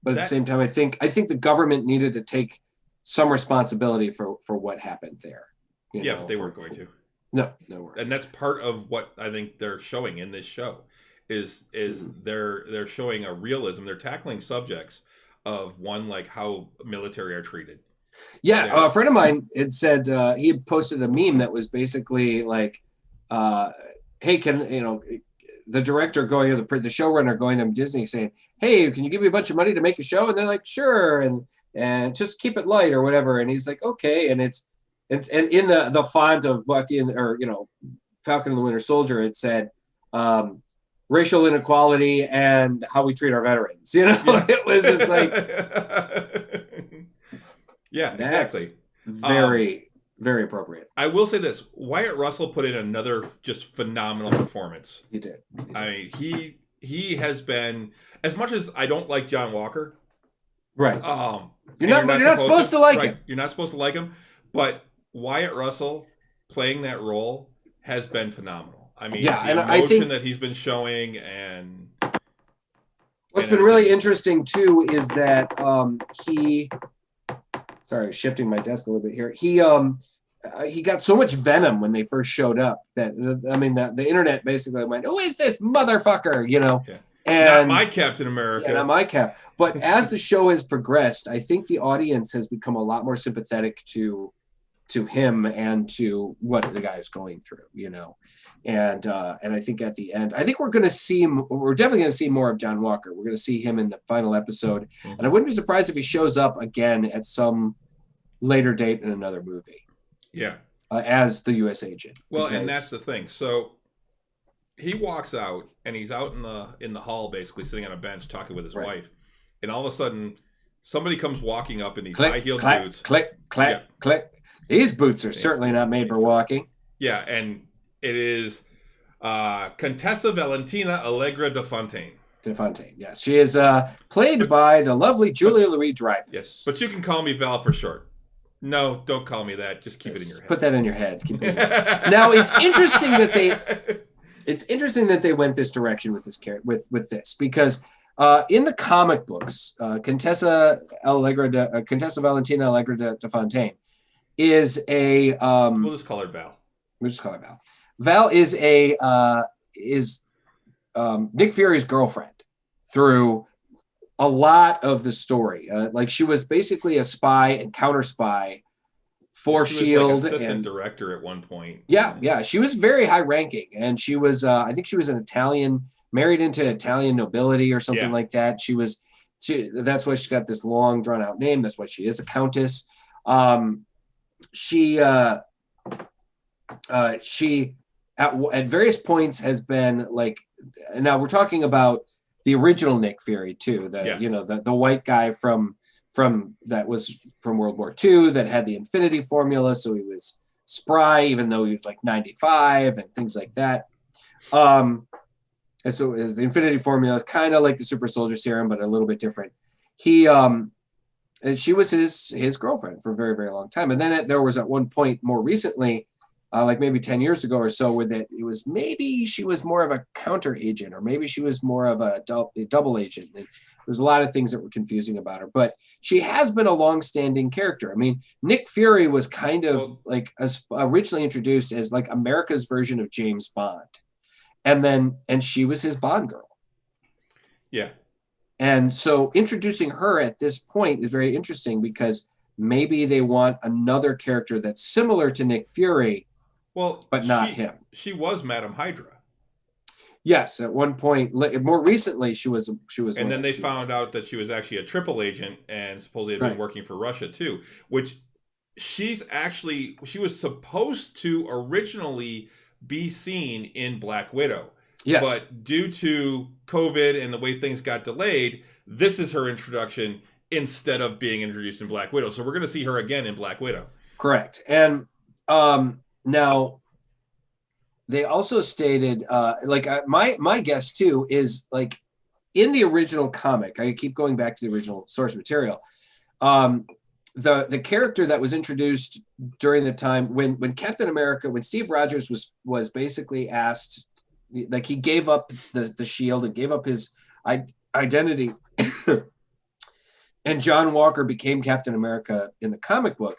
But at the same time, I think the government needed to take some responsibility for what happened there. But they weren't going to. No, they weren't. And that's part of what I think they're showing in this show is they're showing a realism. They're tackling subjects of one, like how military are treated. Yeah, a friend of mine had said he had posted a meme that was basically like, "Hey, can the director going or the showrunner going to Disney saying, hey, can you give me a bunch of money to make a show?" And they're like, "Sure," and just keep it light or whatever. And he's like, "Okay," and it's in the font of Bucky or Falcon and the Winter Soldier, it said racial inequality and how we treat our veterans. It was just like, yeah, exactly. Very, very appropriate. I will say this: Wyatt Russell put in another just phenomenal performance. He did. I mean, he has been, as much as I don't like John Walker, right? You're not supposed to like him. You're not supposed to like him, but Wyatt Russell playing that role has been phenomenal. I mean, the emotion that he's been showing, and what's been really interesting too is that sorry, shifting my desk a little bit here. He got so much venom when they first showed up that the internet basically went, "Who is this motherfucker?" You know, Yeah. and not my Captain America. Yeah, not my Cap. But as the show has progressed, I think the audience has become a lot more sympathetic to him and to what the guy is going through. You know, and I think at the end, I think we're definitely going to see more of John Walker. We're going to see him in the final episode, and I wouldn't be surprised if he shows up again at some later date in another movie. Yeah. As the U.S. agent. Well, and that's the thing. So he walks out, and he's out in the hall, basically sitting on a bench talking with his wife, and all of a sudden, somebody comes walking up in these high-heeled boots. Click. These boots are certainly not made for walking. Yeah, and it is Contessa Valentina Allegra de Fontaine. Yes. She is played by the lovely Julia Louis-Dreyfus. Yes, but you can call me Val for short. No, don't call me that. Just keep it in your head. Put that in your head. Now it's interesting that they went this direction with this this because in the comic books, Contessa Valentina Allegra de Fontaine is a we'll just call her Val. Val is Nick Fury's girlfriend through a lot of the story. Like she was basically a spy and counter spy for S.H.I.E.L.D. Was like assistant director at one point. Yeah. She was very high ranking, and she was I think she was married into Italian nobility or something like that. That's why she's got this long drawn out name. That's why she is a countess. She at various points has been like, now we're talking about the original Nick Fury too, the white guy from that was from World War II that had the Infinity Formula, so he was spry even though he was like 95 and things like that. And so the Infinity Formula is kind of like the Super Soldier Serum, but a little bit different. And she was his girlfriend for a very, very long time. And then there was at one point more recently, like maybe 10 years ago or so, where it was maybe she was more of a counter agent, or maybe she was more of a double agent. And there's a lot of things that were confusing about her, but she has been a long-standing character. I mean, Nick Fury was kind of originally introduced as like America's version of James Bond. And she was his Bond girl. Yeah. And so introducing her at this point is very interesting because maybe they want another character that's similar to Nick Fury, but not him. She was Madam Hydra. Yes, at one point. More recently, she was. And then they found out that she was actually a triple agent and supposedly had been working for Russia too. Which she was supposed to originally be seen in Black Widow. Yes. But due to COVID and the way things got delayed, this is her introduction instead of being introduced in Black Widow. So we're going to see her again in Black Widow. Correct. And now they also stated, my guess too is like in the original comic, I keep going back to the original source material. The character that was introduced during the time when Captain America, when Steve Rogers was basically asked, like he gave up the shield and gave up his identity and John Walker became Captain America in the comic book.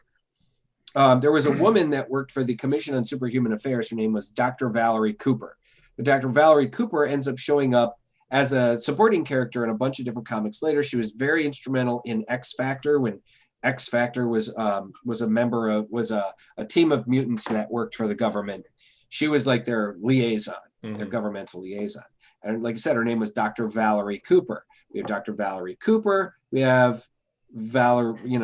There was a woman that worked for the Commission on Superhuman Affairs. Her name was Dr. Valerie Cooper. But Dr. Valerie Cooper ends up showing up as a supporting character in a bunch of different comics later. She was very instrumental in X Factor when X Factor was a team of mutants that worked for the government. She was like their liaison, their governmental liaison. And like I said, her name was Dr. Valerie Cooper. We have Dr. Valerie Cooper. We have Valerie,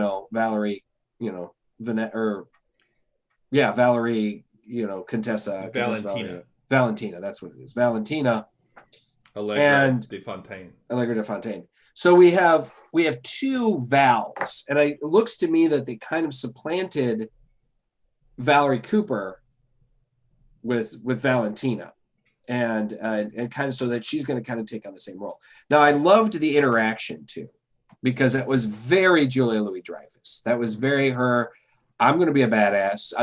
Contessa. Valentina, that's what it is. Valentina. Allegra de Fontaine. So we have two Vals, and it looks to me that they kind of supplanted Valerie Cooper with Valentina, and kind of so that she's going to kind of take on the same role. Now, I loved the interaction too, because it was very Julia Louis-Dreyfus. That was very her. I'm going to be a badass.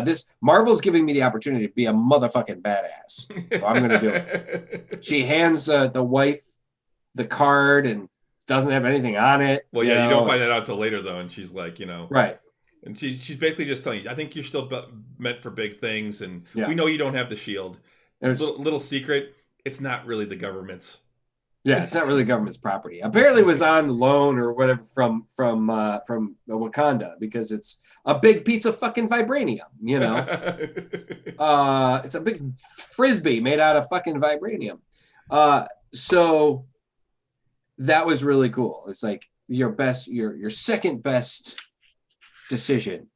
Marvel's giving me the opportunity to be a motherfucking badass. So I'm going to do it. She hands the wife the card and doesn't have anything on it. Well, yeah, you don't find that out till later though, and she's like, right. And she's basically just telling you, I think you're still meant for big things, and Yeah. we know you don't have the shield. There's, little secret, it's not really the government's. Yeah, it's not really government's property. Apparently, it was on loan or whatever from Wakanda, because it's a big piece of fucking vibranium. You know, it's a big frisbee made out of fucking vibranium. So that was really cool. It's like your second best decision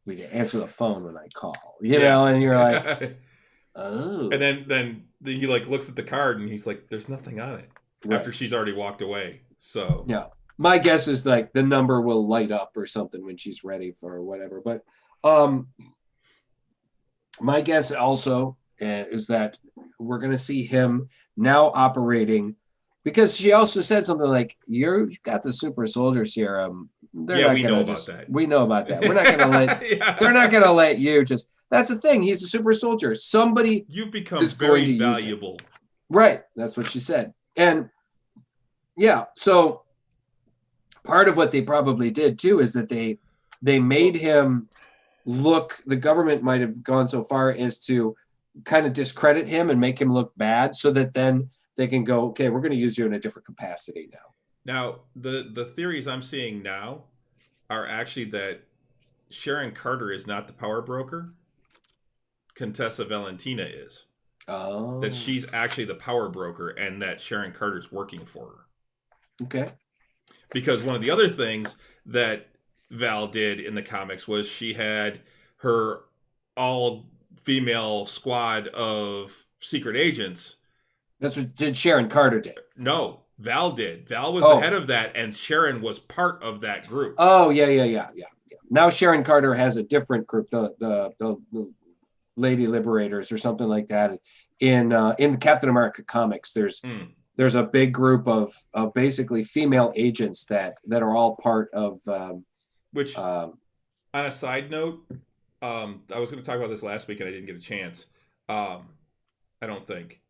would be to answer the phone when I call. You know, and you're like, oh. And then he like looks at the card and he's like, "There's nothing on it." Right. After she's already walked away. So yeah, my guess is like the number will light up or something when she's ready for whatever. But my guess also is that we're going to see him now operating, because she also said something like, "You've got the super soldier serum." We know about that. We know about that. We're not going to let. Yeah. They're not going to let you just. That's the thing. He's a super soldier. Somebody. You've become very valuable. Right. That's what she said. And yeah, so part of what they probably did too is that they made him look, the government might have gone so far as to kind of discredit him and make him look bad, so that then they can go, okay, we're going to use you in a different capacity now. Now, the theories I'm seeing now are actually that Sharon Carter is not the power broker. Contessa Valentina is. Oh. That she's actually the power broker and that Sharon Carter's working for her. Okay. Because one of the other things that Val did in the comics was she had her all-female squad of secret agents. That's what did Sharon Carter did? No, Val did. Val was the head of that, and Sharon was part of that group. Oh, yeah. Now Sharon Carter has a different group, the Lady Liberators or something like that. In the Captain America comics, there's a big group of basically female agents that are all part of. Which, on a side note, I was going to talk about this last week and I didn't get a chance. I don't think.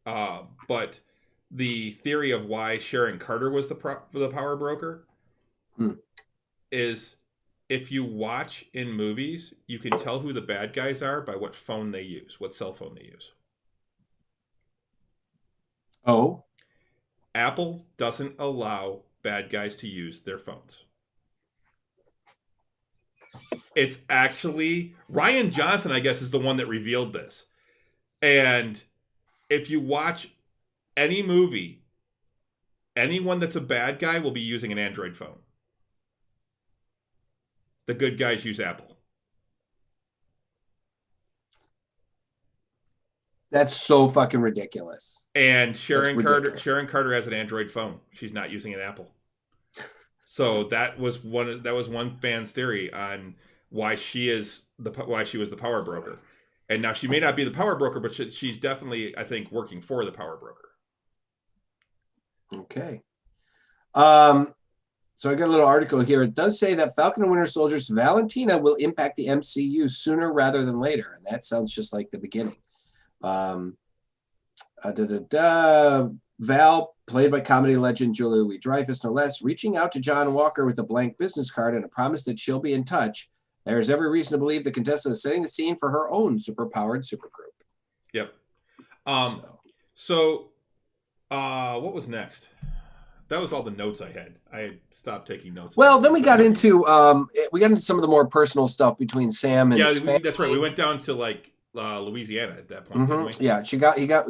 But the theory of why Sharon Carter was the power broker is, if you watch in movies, you can tell who the bad guys are by what phone they use, what cell phone they use. Oh. Apple doesn't allow bad guys to use their phones. It's actually Rian Johnson, I guess, is the one that revealed this. And if you watch any movie, anyone that's a bad guy will be using an Android phone. The good guys use Apple. That's so fucking ridiculous. And Sharon Carter has an Android phone. She's not using an Apple. So that was one fan's theory on why she was the power broker. And now she may not be the power broker, but she's definitely, I think, working for the power broker. Okay. So I got a little article here. It does say that Falcon and Winter Soldier's Valentina will impact the MCU sooner rather than later. And that sounds just like the beginning. Val, played by comedy legend Julia Louis-Dreyfus, no less, reaching out to John Walker with a blank business card and a promise that she'll be in touch. There's every reason to believe the Contessa is setting the scene for her own superpowered supergroup. Yep. So what was next? That was all the notes I had. I stopped taking notes. Well, then we got into some of the more personal stuff between Sam and his family. That's right. We went down to like Louisiana at that point. Mm-hmm. Didn't we? Yeah,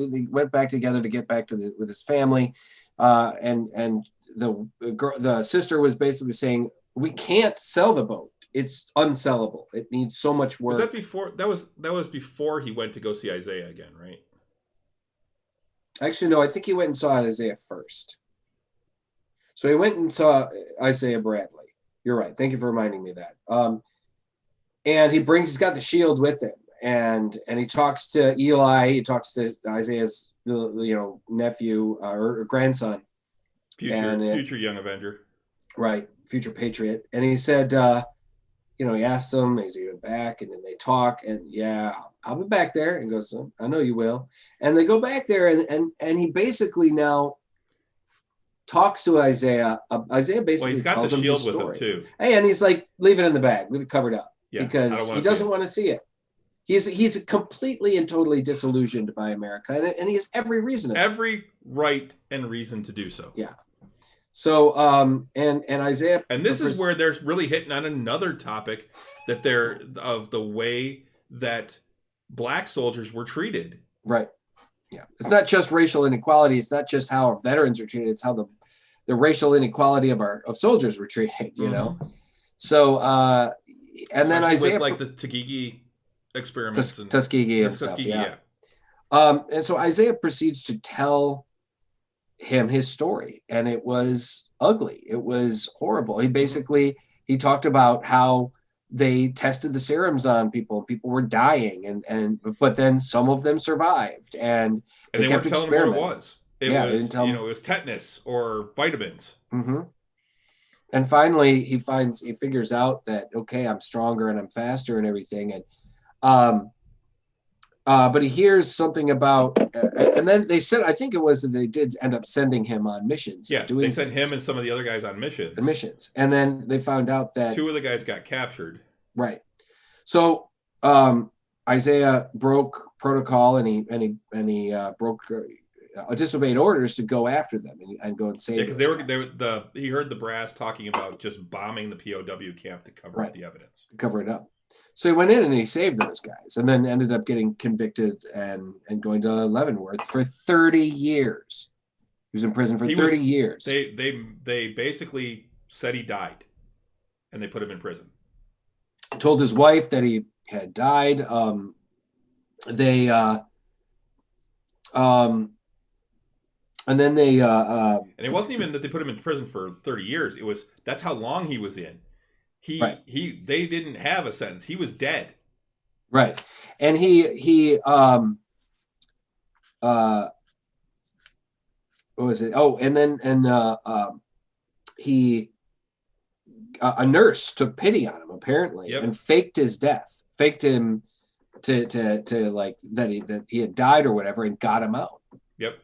he went back together to get back with his family, and the sister was basically saying, we can't sell the boat. It's unsellable. It needs so much work. Was that before? That was before he went to go see Isaiah again, right? Actually, no. I think he went and saw Isaiah first. So he went and saw Isaiah Bradley. You're right. Thank you for reminding me of that. And he's got the shield with him, and he talks to Eli. He talks to Isaiah's nephew or grandson, future young Avenger, right? Future Patriot. And he said, he asked him, is he going back? And then they talk, and yeah, I'll be back there. And goes, I know you will. And they go back there, and he basically now talks to Isaiah. Isaiah basically he's got tells the him shield the with him story. too. Hey, and he's like, leave it in the bag, leave it covered up, because he doesn't want to see it. He's completely and totally disillusioned by America, and he has every reason. Every right and reason to do so. Yeah. So, and Isaiah, and this is where they're really hitting on another topic that they're of the way that black soldiers were treated. Right. Yeah. It's not just racial inequality. It's not just how our veterans are treated. It's how the racial inequality of soldiers were treated, you know? So, and especially then Isaiah, with like the Tuskegee experiments, Tuskegee and stuff. Yeah. And so Isaiah proceeds to tell him his story, and it was ugly. It was horrible. He talked about how they tested the serums on people. People were dying, but then some of them survived, and they kept telling them what it was. It was, it was tetanus or vitamins. Mm-hmm. And finally, he figures out that, okay, I'm stronger and I'm faster and everything. And but he hears something about, and then they said, I think it was that they did end up sending him on missions. Yeah, they sent him and some of the other guys on missions. And then they found out that 2 of the guys got captured. Right. So Isaiah broke protocol, and he broke disobeyed orders to go after them and go and save. Yeah, because he heard the brass talking about just bombing the POW camp to cover up the evidence. Cover it up. So he went in and he saved those guys, and then ended up getting convicted and going to Leavenworth for 30 years. He was in prison for 30 years. They basically said he died, and they put him in prison. Told his wife that he had died. And then they and it wasn't even that they put him in prison for 30 years. It was that's how long he was in. They didn't have a sentence. He was dead. Right. And he what was it? Oh, and then a nurse took pity on him apparently, and faked his death. Faked him to like that he had died or whatever, and got him out. Yep.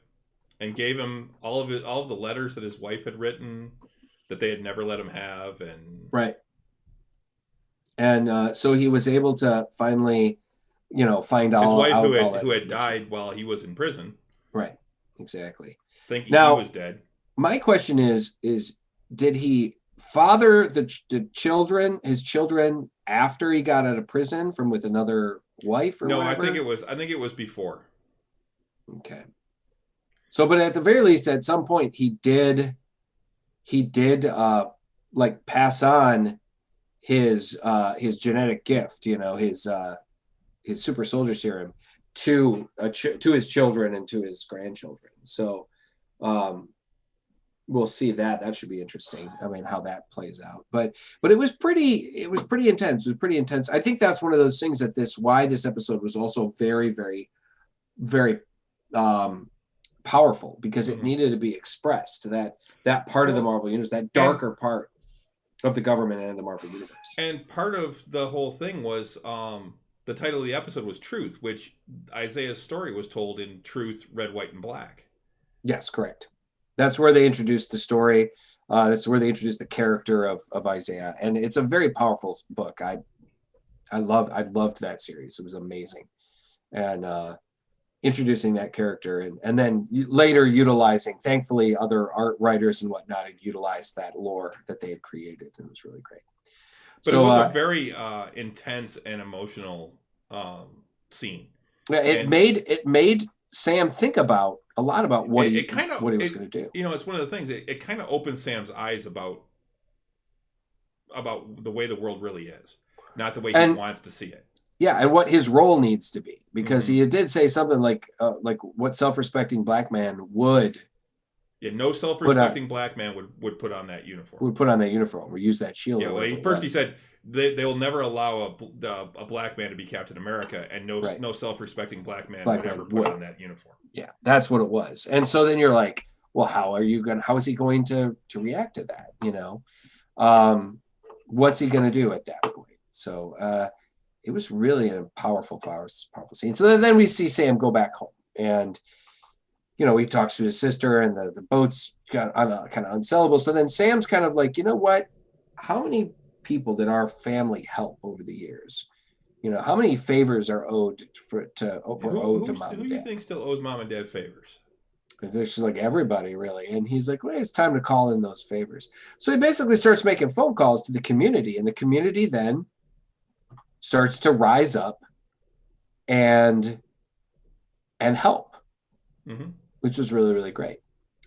And gave him all of the letters that his wife had written that they had never let him have, and right. And so he was able to finally, find out his wife who had died while he was in prison. Right. Exactly. Thinking he was dead. My question is did he father the children, his children, after he got out of prison from with another wife or whatever? I think it was before. Okay. So, but at the very least, at some point, he did like pass on his genetic gift, his super soldier serum to his children and to his grandchildren. So, we'll see that. That should be interesting. I mean, how that plays out. But it was pretty intense. It was pretty intense. I think that's one of those things why this episode was also very, very, very powerful, because it needed to be expressed to that part of the Marvel universe, that darker part of the government and the Marvel universe. And part of the whole thing was the title of the episode was Truth, which Isaiah's story was told in Truth, Red, White, and Black. Yes, correct. That's where they introduced the story. That's where they introduced the character of Isaiah, and it's a very powerful book. I loved that series. It was amazing, and introducing that character, and then later utilizing, thankfully, other art writers and whatnot have utilized that lore that they had created. It was really great. But it was a very intense and emotional scene. It made Sam think a lot about what he was going to do. It's one of the things. It kind of opened Sam's eyes about the way the world really is, not the way he wants to see it. Yeah, and what his role needs to be, because he did say something like what self-respecting black man would. Yeah, no self-respecting black man would put on that uniform. Would put on that uniform or use that shield. Yeah, well, he said they will never allow a black man to be Captain America, and no self-respecting black man would ever put on that uniform. Yeah, that's what it was. And so then you're like, well, how is he going to react to that? What's he going to do at that point? So it was really a powerful scene. So then we see Sam go back home, and he talks to his sister, and the boat's got kind of unsellable. So then Sam's kind of like, you know what? How many people did our family help over the years? How many favors are owed to mom Who and do you dad? think still owes mom and dad favors? There's just like everybody really. And he's like, well, it's time to call in those favors. So he basically starts making phone calls to the community, and the community then starts to rise up and help, Mm-hmm. which was really, really great.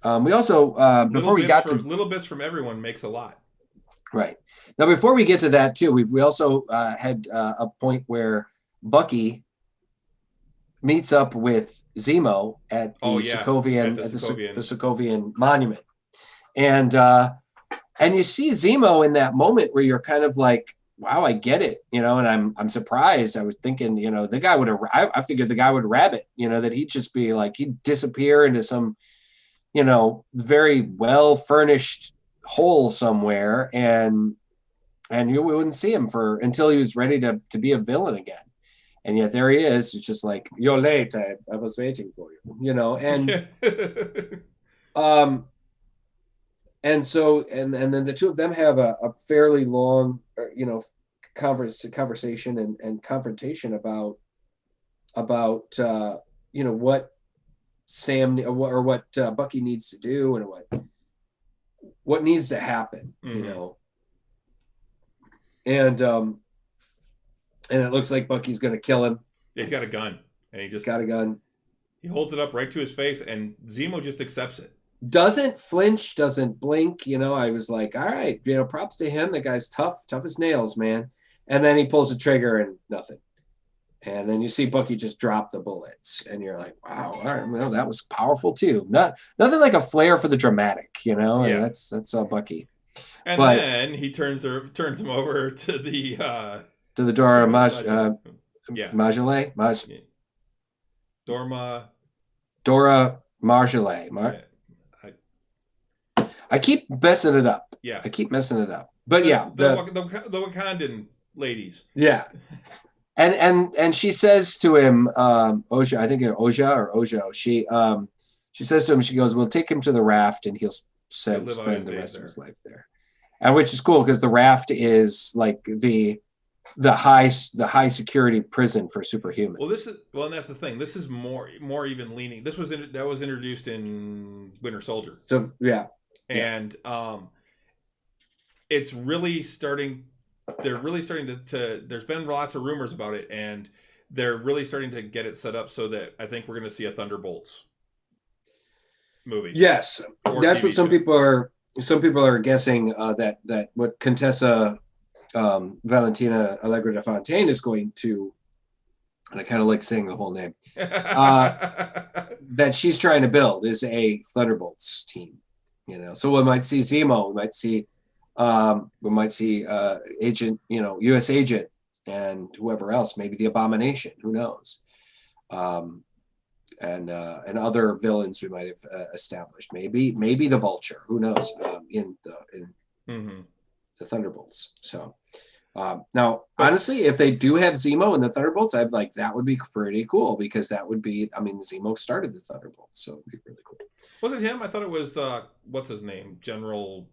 We also, before we got to little bits from everyone makes a lot. right now, before we get to that too, we also had a point where Bucky meets up with Zemo at the Sokovian the Sokovian monument, and you see Zemo in that moment where you're kind of like, wow, I get it, and I'm surprised. I was thinking, the guy would have, I figured the guy would rabbit, that he'd just be like, he'd disappear into some, very well furnished hole somewhere, and you wouldn't see him until he was ready to be a villain again. And yet there he is. It's just like, you're late. I was waiting for you, and so then the two of them have a fairly long, conversation and confrontation about what Sam or what Bucky needs to do, and what needs to happen, and it looks like Bucky's going to kill him. He's got a gun, and he got a gun. He holds it up right to his face, and Zemo just accepts it. Doesn't flinch, doesn't blink. I was like, all right, props to him. The guy's tough as nails, man. And then he pulls the trigger and nothing. And then you see Bucky just drop the bullets, and you're like, wow, all right, well, that was powerful too. Nothing like a flair for the dramatic, Yeah. That's Bucky. And then he turns him over to the Dora Majale. Dora Majale. I keep messing it up. Yeah. I keep messing it up. But the Wakandan ladies. Yeah. And she says to him, Oja, I think Oja or Ojo, she says to him, she goes, we'll take him to the raft and he'll spend the rest of his life there. And which is cool because the raft is like the high security prison for superhumans. And that's the thing. This is more even leaning. That was introduced in Winter Soldier. So yeah. And it's really starting. They're really starting to. There's been lots of rumors about it, and they're really starting to get it set up so that I think we're going to see a Thunderbolts movie. Yes, that's what some people are. Some people are guessing that what Contessa Valentina Allegra de Fontaine is going to, and I kind of like saying the whole name, that she's trying to build is a Thunderbolts team. So we might see Zemo, we might see Agent, U.S. Agent, and whoever else, maybe the Abomination, who knows, and other villains we might have established, maybe the Vulture, who knows, in the Thunderbolts. So now, honestly, if they do have Zemo in the Thunderbolts, I'd like that would be pretty cool because that would be, Zemo started the Thunderbolts, so it would be really cool. Was it him? I thought it was what's his name, General.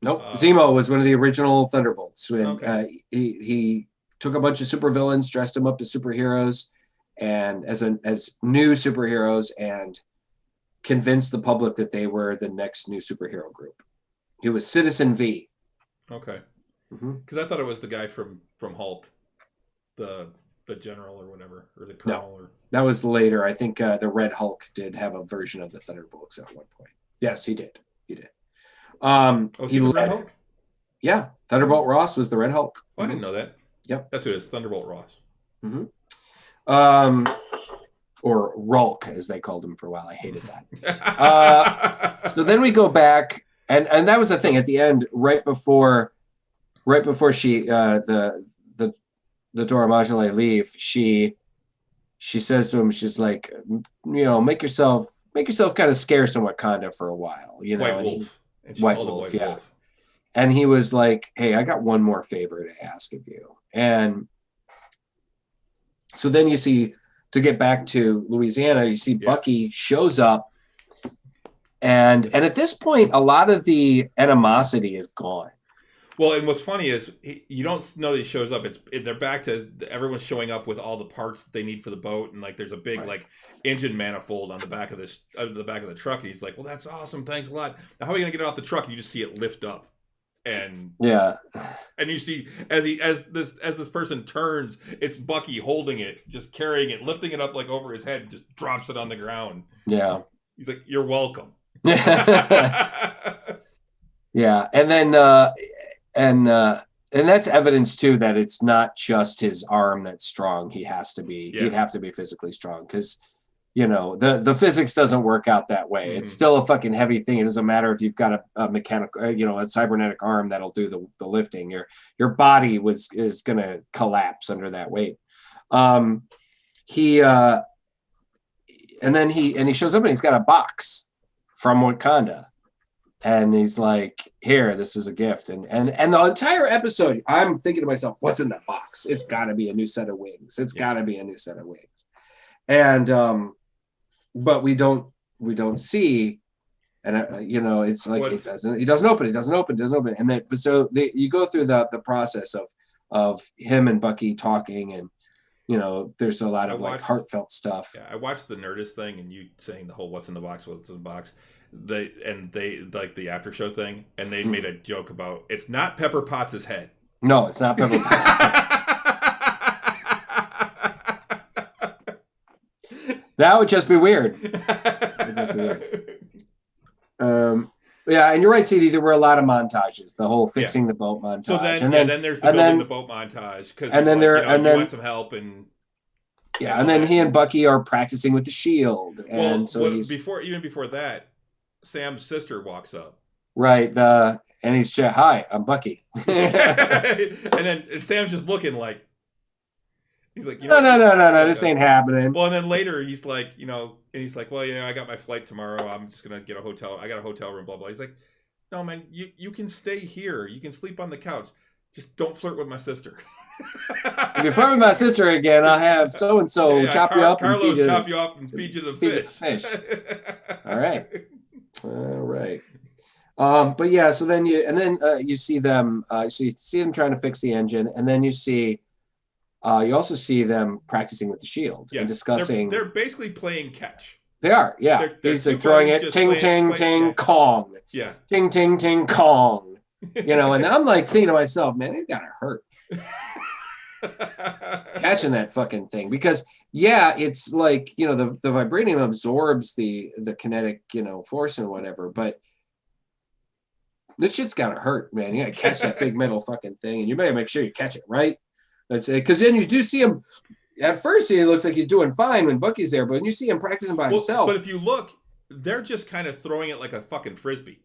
Nope, Zemo was one of the original Thunderbolts. When he took a bunch of supervillains, dressed them up as superheroes, and as new superheroes, and convinced the public that they were the next new superhero group. It was Citizen V. Okay. Because I thought it was the guy from Hulk, the general or whatever, or the colonel. No, that was later. I think the Red Hulk did have a version of the Thunderbolts at one point. Yes, he did. He did. Was he the Red Hulk? Yeah, Thunderbolt Ross was the Red Hulk. Oh, I didn't know that. Yep, that's who it is. Thunderbolt Ross. Or Rulk, as they called him for a while. I hated that. So then we go back, and that was the thing at the end, right before she the Dora Majale leave, she says to him, she's like, make yourself kind of scarce in Wakanda for a while, White Wolf. White Wolf, yeah. Wolf. And he was like, hey, I got one more favor to ask of you. And so then you see to get back to Louisiana, you see Yeah. Bucky shows up, and at this point, a lot of the animosity is gone. Well, and what's funny is you don't know that he shows up. They're back to everyone's showing up with all the parts that they need for the boat, and like there's a big Right. like engine manifold on the back of the back of the truck. And he's like, "Well, that's awesome, thanks a lot. Now, how are we gonna get it off the truck?" And you just see it lift up, and Yeah, you see as this person turns, it's Bucky holding it, just carrying it, lifting it up like over his head, just drops it on the ground. yeah. He's like, "You're welcome." Yeah, and then and that's evidence too that it's not just his arm that's strong. He'd have to be physically strong, because the physics doesn't work out that way. Mm-hmm. It's still a fucking heavy thing. It doesn't matter if you've got a mechanical, a cybernetic arm that'll do the lifting. Your body is gonna collapse under that weight. He shows up and he's got a box from Wakanda. And he's like, "Here, this is a gift." And the entire episode, I'm thinking to myself, "What's in that box? It's got to be a new set of wings. It's got to be a new set of wings." And but we don't see, and it's like he doesn't open, and then you go through the process of him and Bucky talking, and there's a lot of heartfelt stuff. Yeah, I watched the Nerdist thing, and you saying the whole "what's in the box," they like the after show thing, and they made a joke about it's not Pepper Potts' head. No, it's not Pepper Potts' head. That would just be weird. Yeah, and you're right, CD. There were a lot of montages. The whole fixing the boat montage. So then there's the building the boat montage, because you want some help, and and then he and Bucky are practicing with the shield, and before that, Sam's sister walks up. Right, and he's "Hi, I'm Bucky." And then Sam's just looking like, he's like, no, this ain't happening. Well, and then later he's like, well, I got my flight tomorrow. I'm just gonna get a hotel. I got a hotel room. Blah blah. He's like, no, man, you can stay here. You can sleep on the couch. Just don't flirt with my sister. If you flirt with my sister again, I'll have so and so chop you up. Carlos chop you up and feed you the fish. All right. But yeah, so then you see them. So you see them trying to fix the engine, and then you also see them practicing with the shield and discussing. They're basically playing catch. They are, yeah. They're throwing it, ting, ting, ting, Kong. Yeah. Ting, ting, ting, Kong. And I'm like thinking to myself, man, it gotta hurt. Catching that fucking thing, because it's like the vibranium absorbs the kinetic force and whatever, but this shit's gotta hurt, man. You gotta catch that big metal fucking thing, and you better make sure you catch it right. That's it, because then you do see him. At first, he looks like he's doing fine when Bucky's there, but when you see him practicing by himself. But if you look, they're just kind of throwing it like a fucking frisbee.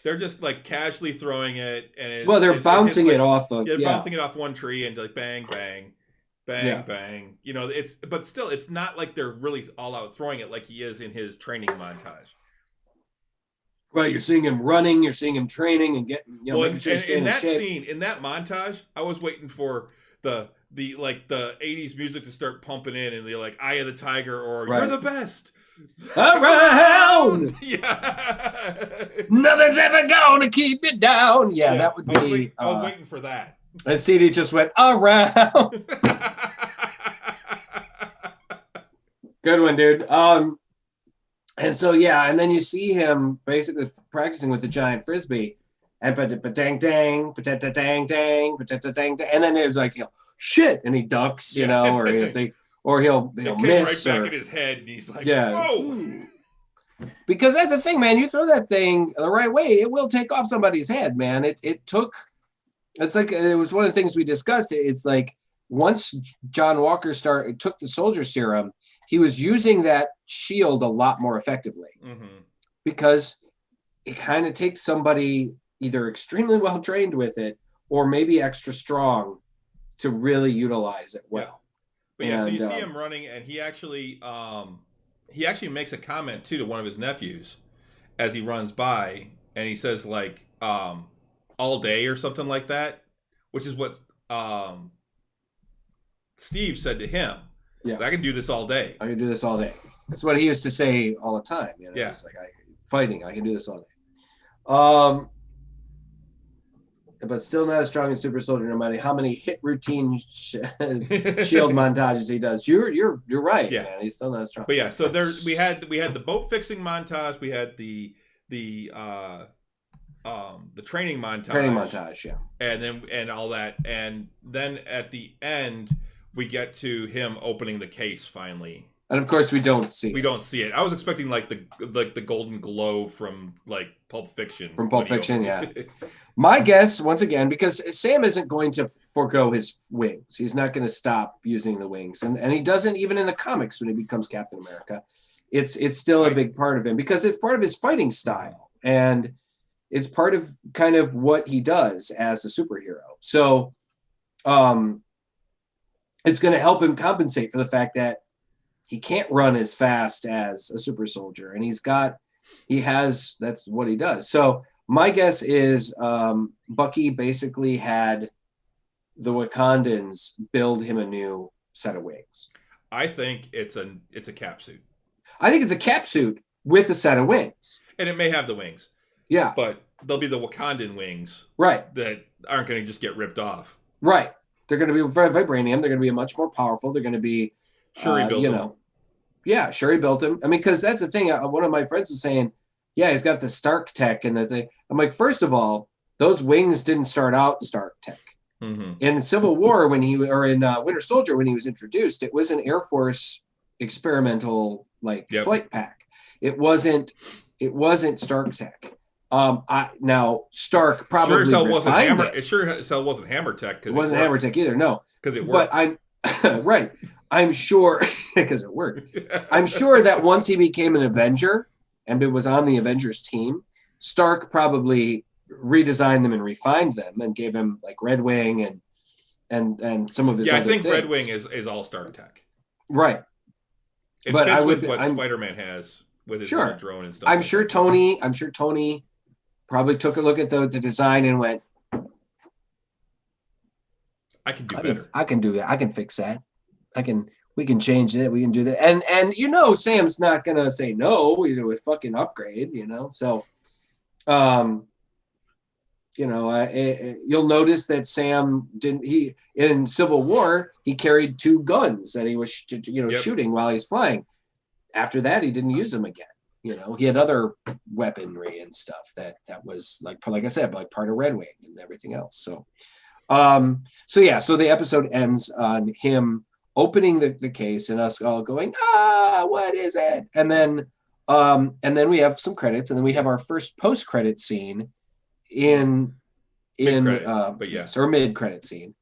They're just like casually throwing it, and they're bouncing it off of. Yeah, bouncing it off one tree and like bang, bang, bang, bang. But still, it's not like they're really all out throwing it like he is in his training montage. Right, you're seeing him running, you're seeing him training and getting. Making sure in that scene, in that montage, I was waiting for the 80s music to start pumping in, and they're like "Eye of the Tiger" or "You're the best around." Yeah, nothing's ever gonna keep you down. Yeah, that would be. I was waiting for that. And CD just went around. Good one, dude. And so and then you see him basically practicing with the giant frisbee, and dang dang, dang dang, and then there's like shit, and he ducks, or he'll miss right back in his head, and he's like, whoa. Because that's the thing, man. You throw that thing the right way, it will take off somebody's head, man. It's like it was one of the things we discussed. It's like once John Walker took the soldier serum, he was using that shield a lot more effectively, because it kind of takes somebody either extremely well trained with it or maybe extra strong to really utilize it well. But so you see him running, and he actually makes a comment too to one of his nephews as he runs by, and he says like all day or something like that, which is what Steve said to him. Yeah. So I can do this all day. I can do this all day. That's what he used to say all the time. You know, Yeah. He's like, fighting, I can do this all day. But still not as strong as Super Soldier, no matter how many hit routine shield montages he does. You're right, Yeah. man. He's still not as strong. But yeah, so we had the boat fixing montage, we had the training montage, yeah, and all that, and then at the end we get to him opening the case finally. And of course, we don't see it. I was expecting like the golden glow from like Pulp Fiction. From Pulp Fiction, yeah. My guess, once again, because Sam isn't going to forego his wings. He's not going to stop using the wings, and he doesn't even in the comics when he becomes Captain America. It's still a big part of him because it's part of his fighting style, and it's part of kind of what he does as a superhero. So, it's going to help him compensate for the fact that he can't run as fast as a super soldier, and that's what he does. So my guess is Bucky basically had the Wakandans build him a new set of wings. I think it's a cap suit. I think it's a cap suit with a set of wings. And it may have the wings. Yeah. But they'll be the Wakandan wings. Right. That aren't going to just get ripped off. Right. They're going to be vibranium. They're going to be much more powerful. They're going to be, Shuri built them. Yeah, Shuri built them. I mean, because that's the thing. One of my friends was saying, yeah, he's got the Stark tech and the thing. I'm like, first of all, those wings didn't start out Stark tech. Mm-hmm. In Civil War, in Winter Soldier, when he was introduced, it was an Air Force experimental flight pack. It wasn't Stark tech. Now Stark probably sure as hell wasn't Hammer tech because it wasn't Hammer tech either. No, because it worked. But I'm right. I'm sure because it worked. I'm sure that once he became an Avenger and it was on the Avengers team, Stark probably redesigned them and refined them and gave him like Red Wing and some of his other things. Red Wing is all Stark tech. Right. It fits with what Spider-Man has with his drone and stuff. I'm sure Tony probably took a look at the design and went, I can do better. I can do that. I can fix that. We can change it. We can do that. And Sam's not going to say no. He's a fucking upgrade, So, you'll notice that Sam in Civil War, he carried 2 guns that he was, shooting while he's flying. After that, he didn't use them again. He had other weaponry and stuff that was like I said, like part of Red Wing and everything else. So the episode ends on him opening the case and us all going, what is it? And then we have some credits, and then we have our first post-credit scene or mid-credit scene.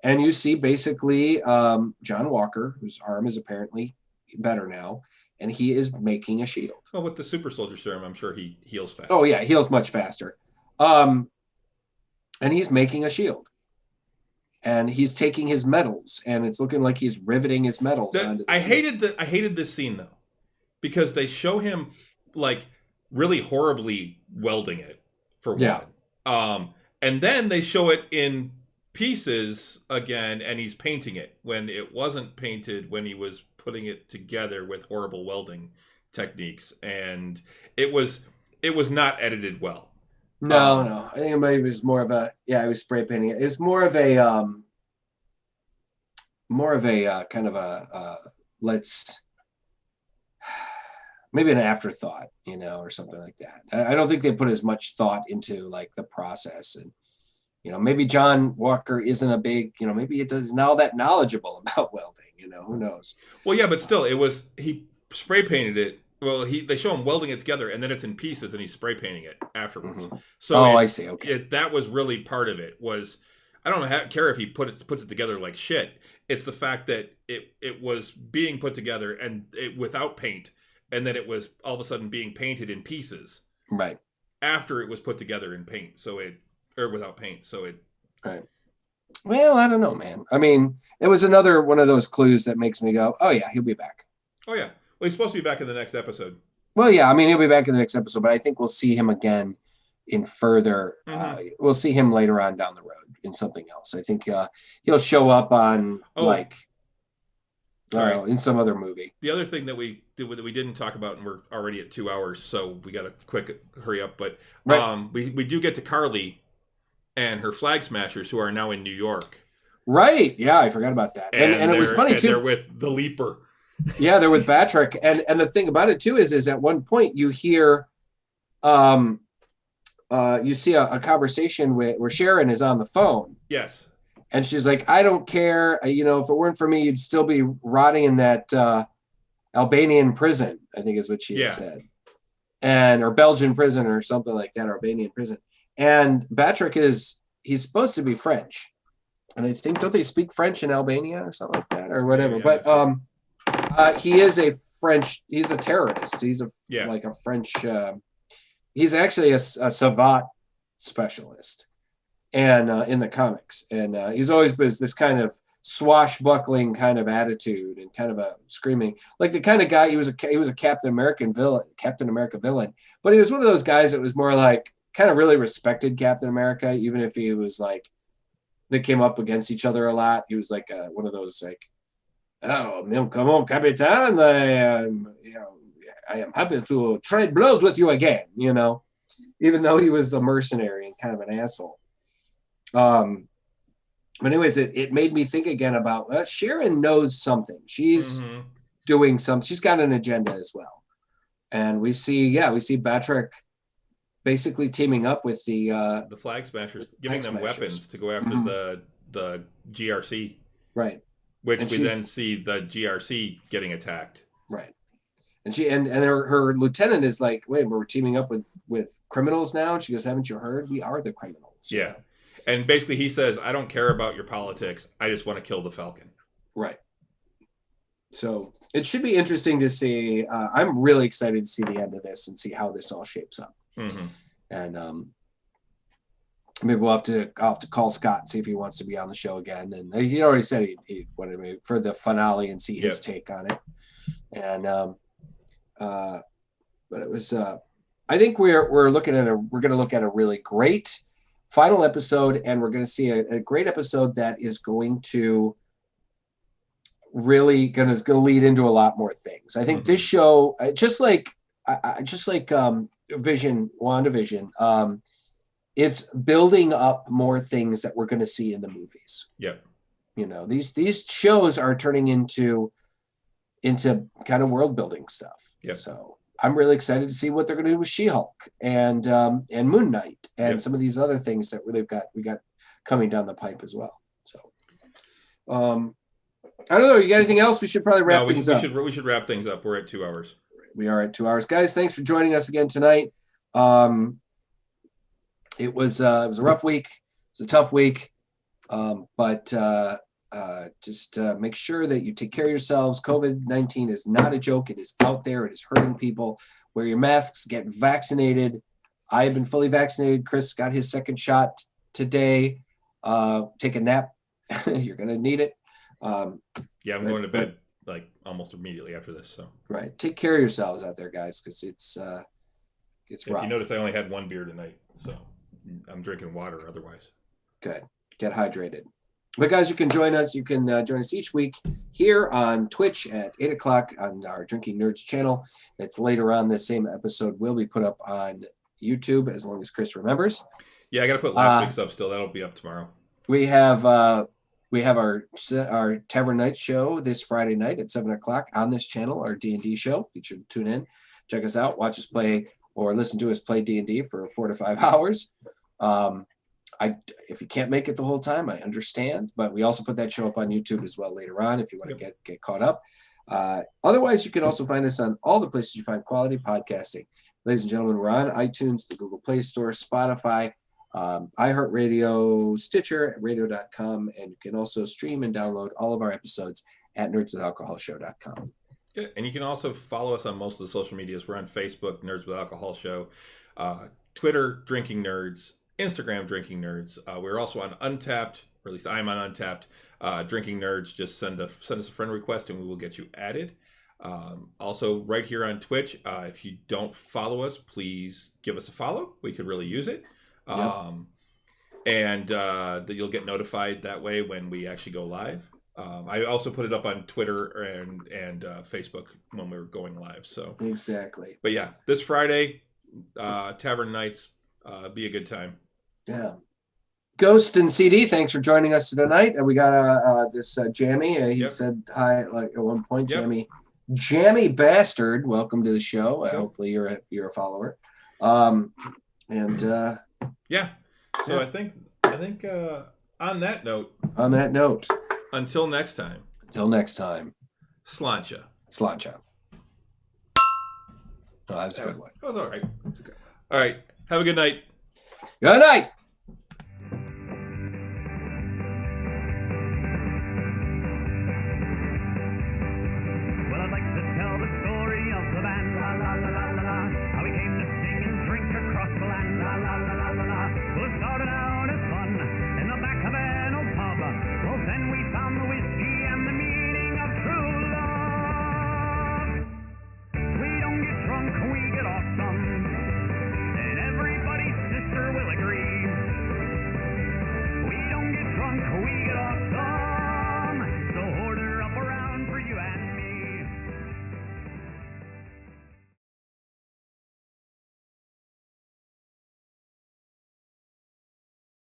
And you see basically John Walker, whose arm is apparently better now, and he is making a shield. Well, with the super soldier serum, I'm sure he heals fast. Oh yeah, heals much faster. And he's making a shield. And he's taking his metals, and it's looking like he's riveting his metals onto the shield. I hated this scene though, because they show him like really horribly welding it for one. And then they show it in pieces again, and he's painting it when it wasn't painted when he was putting it together with horrible welding techniques, and it was not edited well. No. I think it was more of he was spray painting it. It's more of a kind of maybe an afterthought, or something like that. I don't think they put as much thought into like the process, and maybe John Walker isn't a big, maybe it does now that knowledgeable about welding, who knows? Well, yeah, but still, he spray painted it. Well, they show him welding it together, and then it's in pieces, and he's spray painting it afterwards. Mm-hmm. So I see. Okay, that was really part of it. I don't care if he puts it together like shit. It's the fact that it was being put together and without paint, and then it was all of a sudden being painted in pieces. Right. After it was put together in paint, or without paint. Right. Well, I don't know, man. I mean, it was another one of those clues that makes me go, oh yeah, he'll be back. Oh yeah. Well, he's supposed to be back in the next episode. Well, yeah, I mean, he'll be back in the next episode, but I think we'll see him again in further. We'll see him later on down the road in something else. I think he'll show up on Sorry. in some other movie. The other thing that we didn't talk about, and we're already at 2 hours, so we got to quick hurry up. But we do get to Carly and her Flag Smashers, who are now in New York. Right. Yeah, I forgot about that. And it was funny too. They're with the Leaper. Yeah, they're with Batrick. And the thing about it too is at one point you hear, you see a conversation where Sharon is on the phone. Yes. And she's like, I don't care. If it weren't for me, you'd still be rotting in that Albanian prison, I think is what she had said. Or Belgian prison or something like that, or Albanian prison. And Batrick he's supposed to be French. And I think, don't they speak French in Albania or something like that or whatever? Yeah, but he is he's a terrorist. He's like a French, he's actually a savant specialist. And in the comics, and he's always been this kind of swashbuckling kind of attitude and kind of a screaming, like the kind of guy. He was a Captain America villain, but he was one of those guys that was more like kind of really respected Captain America, even if he was like they came up against each other a lot. He was like one of those like, oh, come on, Capitan, I am happy to trade blows with you again. Even though he was a mercenary and kind of an asshole. But anyways, it made me think again about Sharon knows something. She's doing something. She's got an agenda as well. And we see Batrick basically teaming up with the Flag Smashers, giving them weapons to go after the GRC. Right. Which we then see the GRC getting attacked. Right. And her lieutenant is like, wait, we're teaming up with criminals now? And she goes, haven't you heard? We are the criminals. Yeah. And basically he says, I don't care about your politics. I just want to kill the Falcon. Right. So it should be interesting to see. I'm really excited to see the end of this and see how this all shapes up. Mm-hmm. And maybe I'll have to call Scott and see if he wants to be on the show again. And he already said he wanted me for the finale and see his take on it. And but it was I think we're going to look at a really great final episode, and we're going to see a great episode that is going to really going to lead into a lot more things. I think this show, just like WandaVision, it's building up more things that we're going to see in the movies. Yep. These shows are turning into kind of world building stuff. Yep. So I'm really excited to see what they're going to do with She-Hulk and Moon Knight and some of these other things that we got coming down the pipe as well. So, I don't know. You got anything else? We should probably wrap things up. We should wrap things up. We're at 2 hours. We are at 2 hours, guys. Thanks for joining us again tonight. It was a rough week. It was a tough week, but just make sure that you take care of yourselves. COVID-19 is not a joke. It is out there. It is hurting people. Wear your masks. Get vaccinated. I have been fully vaccinated. Chris got his second shot today. Take a nap. You're going to need it. I'm going to bed like almost immediately after this. So right. Take care of yourselves out there, guys, because it's rough. You notice I only had one beer tonight, so I'm drinking water otherwise. Good. Get hydrated. But guys, you can join us. You can join us each week here on Twitch at 8 o'clock on our Drinking Nerds channel. It's later on. This same episode will be put up on YouTube as long as Chris remembers. Yeah, I got to put last week's up still. That'll be up tomorrow. We have our Tavern Night show this Friday night at 7 o'clock on this channel, our D&D show. You should tune in, check us out, watch us play, or listen to us play D&D for 4 to 5 hours. If you can't make it the whole time, I understand, but we also put that show up on YouTube as well later on if you want to get caught up. Otherwise, you can also find us on all the places you find quality podcasting. Ladies and gentlemen, we're on iTunes, the Google Play Store, Spotify, iHeartRadio, Stitcher, radio.com, and you can also stream and download all of our episodes at nerdswithalcoholshow.com. Yeah, and you can also follow us on most of the social medias. We're on Facebook, Nerds with Alcohol Show, Twitter, Drinking Nerds, Instagram, Drinking Nerds. We're also on Untapped, or at least I'm on Untapped. Drinking Nerds, just send us a friend request and we will get you added. Also, right here on Twitch, if you don't follow us, please give us a follow. We could really use it. And you'll get notified that way when we actually go live. I also put it up on Twitter and Facebook when we were going live. So exactly. But yeah, this Friday, Tavern Nights, be a good time. Yeah. Ghost and CD, thanks for joining us tonight. And we got this Jammy. He said hi like at one point. Jammy Bastard, welcome to the show. Hopefully you're a follower. Yeah. So I think on that note. Until next time. Slancha. Oh, that was a good one. That was all right. Okay. All right. Have a good night. Good night.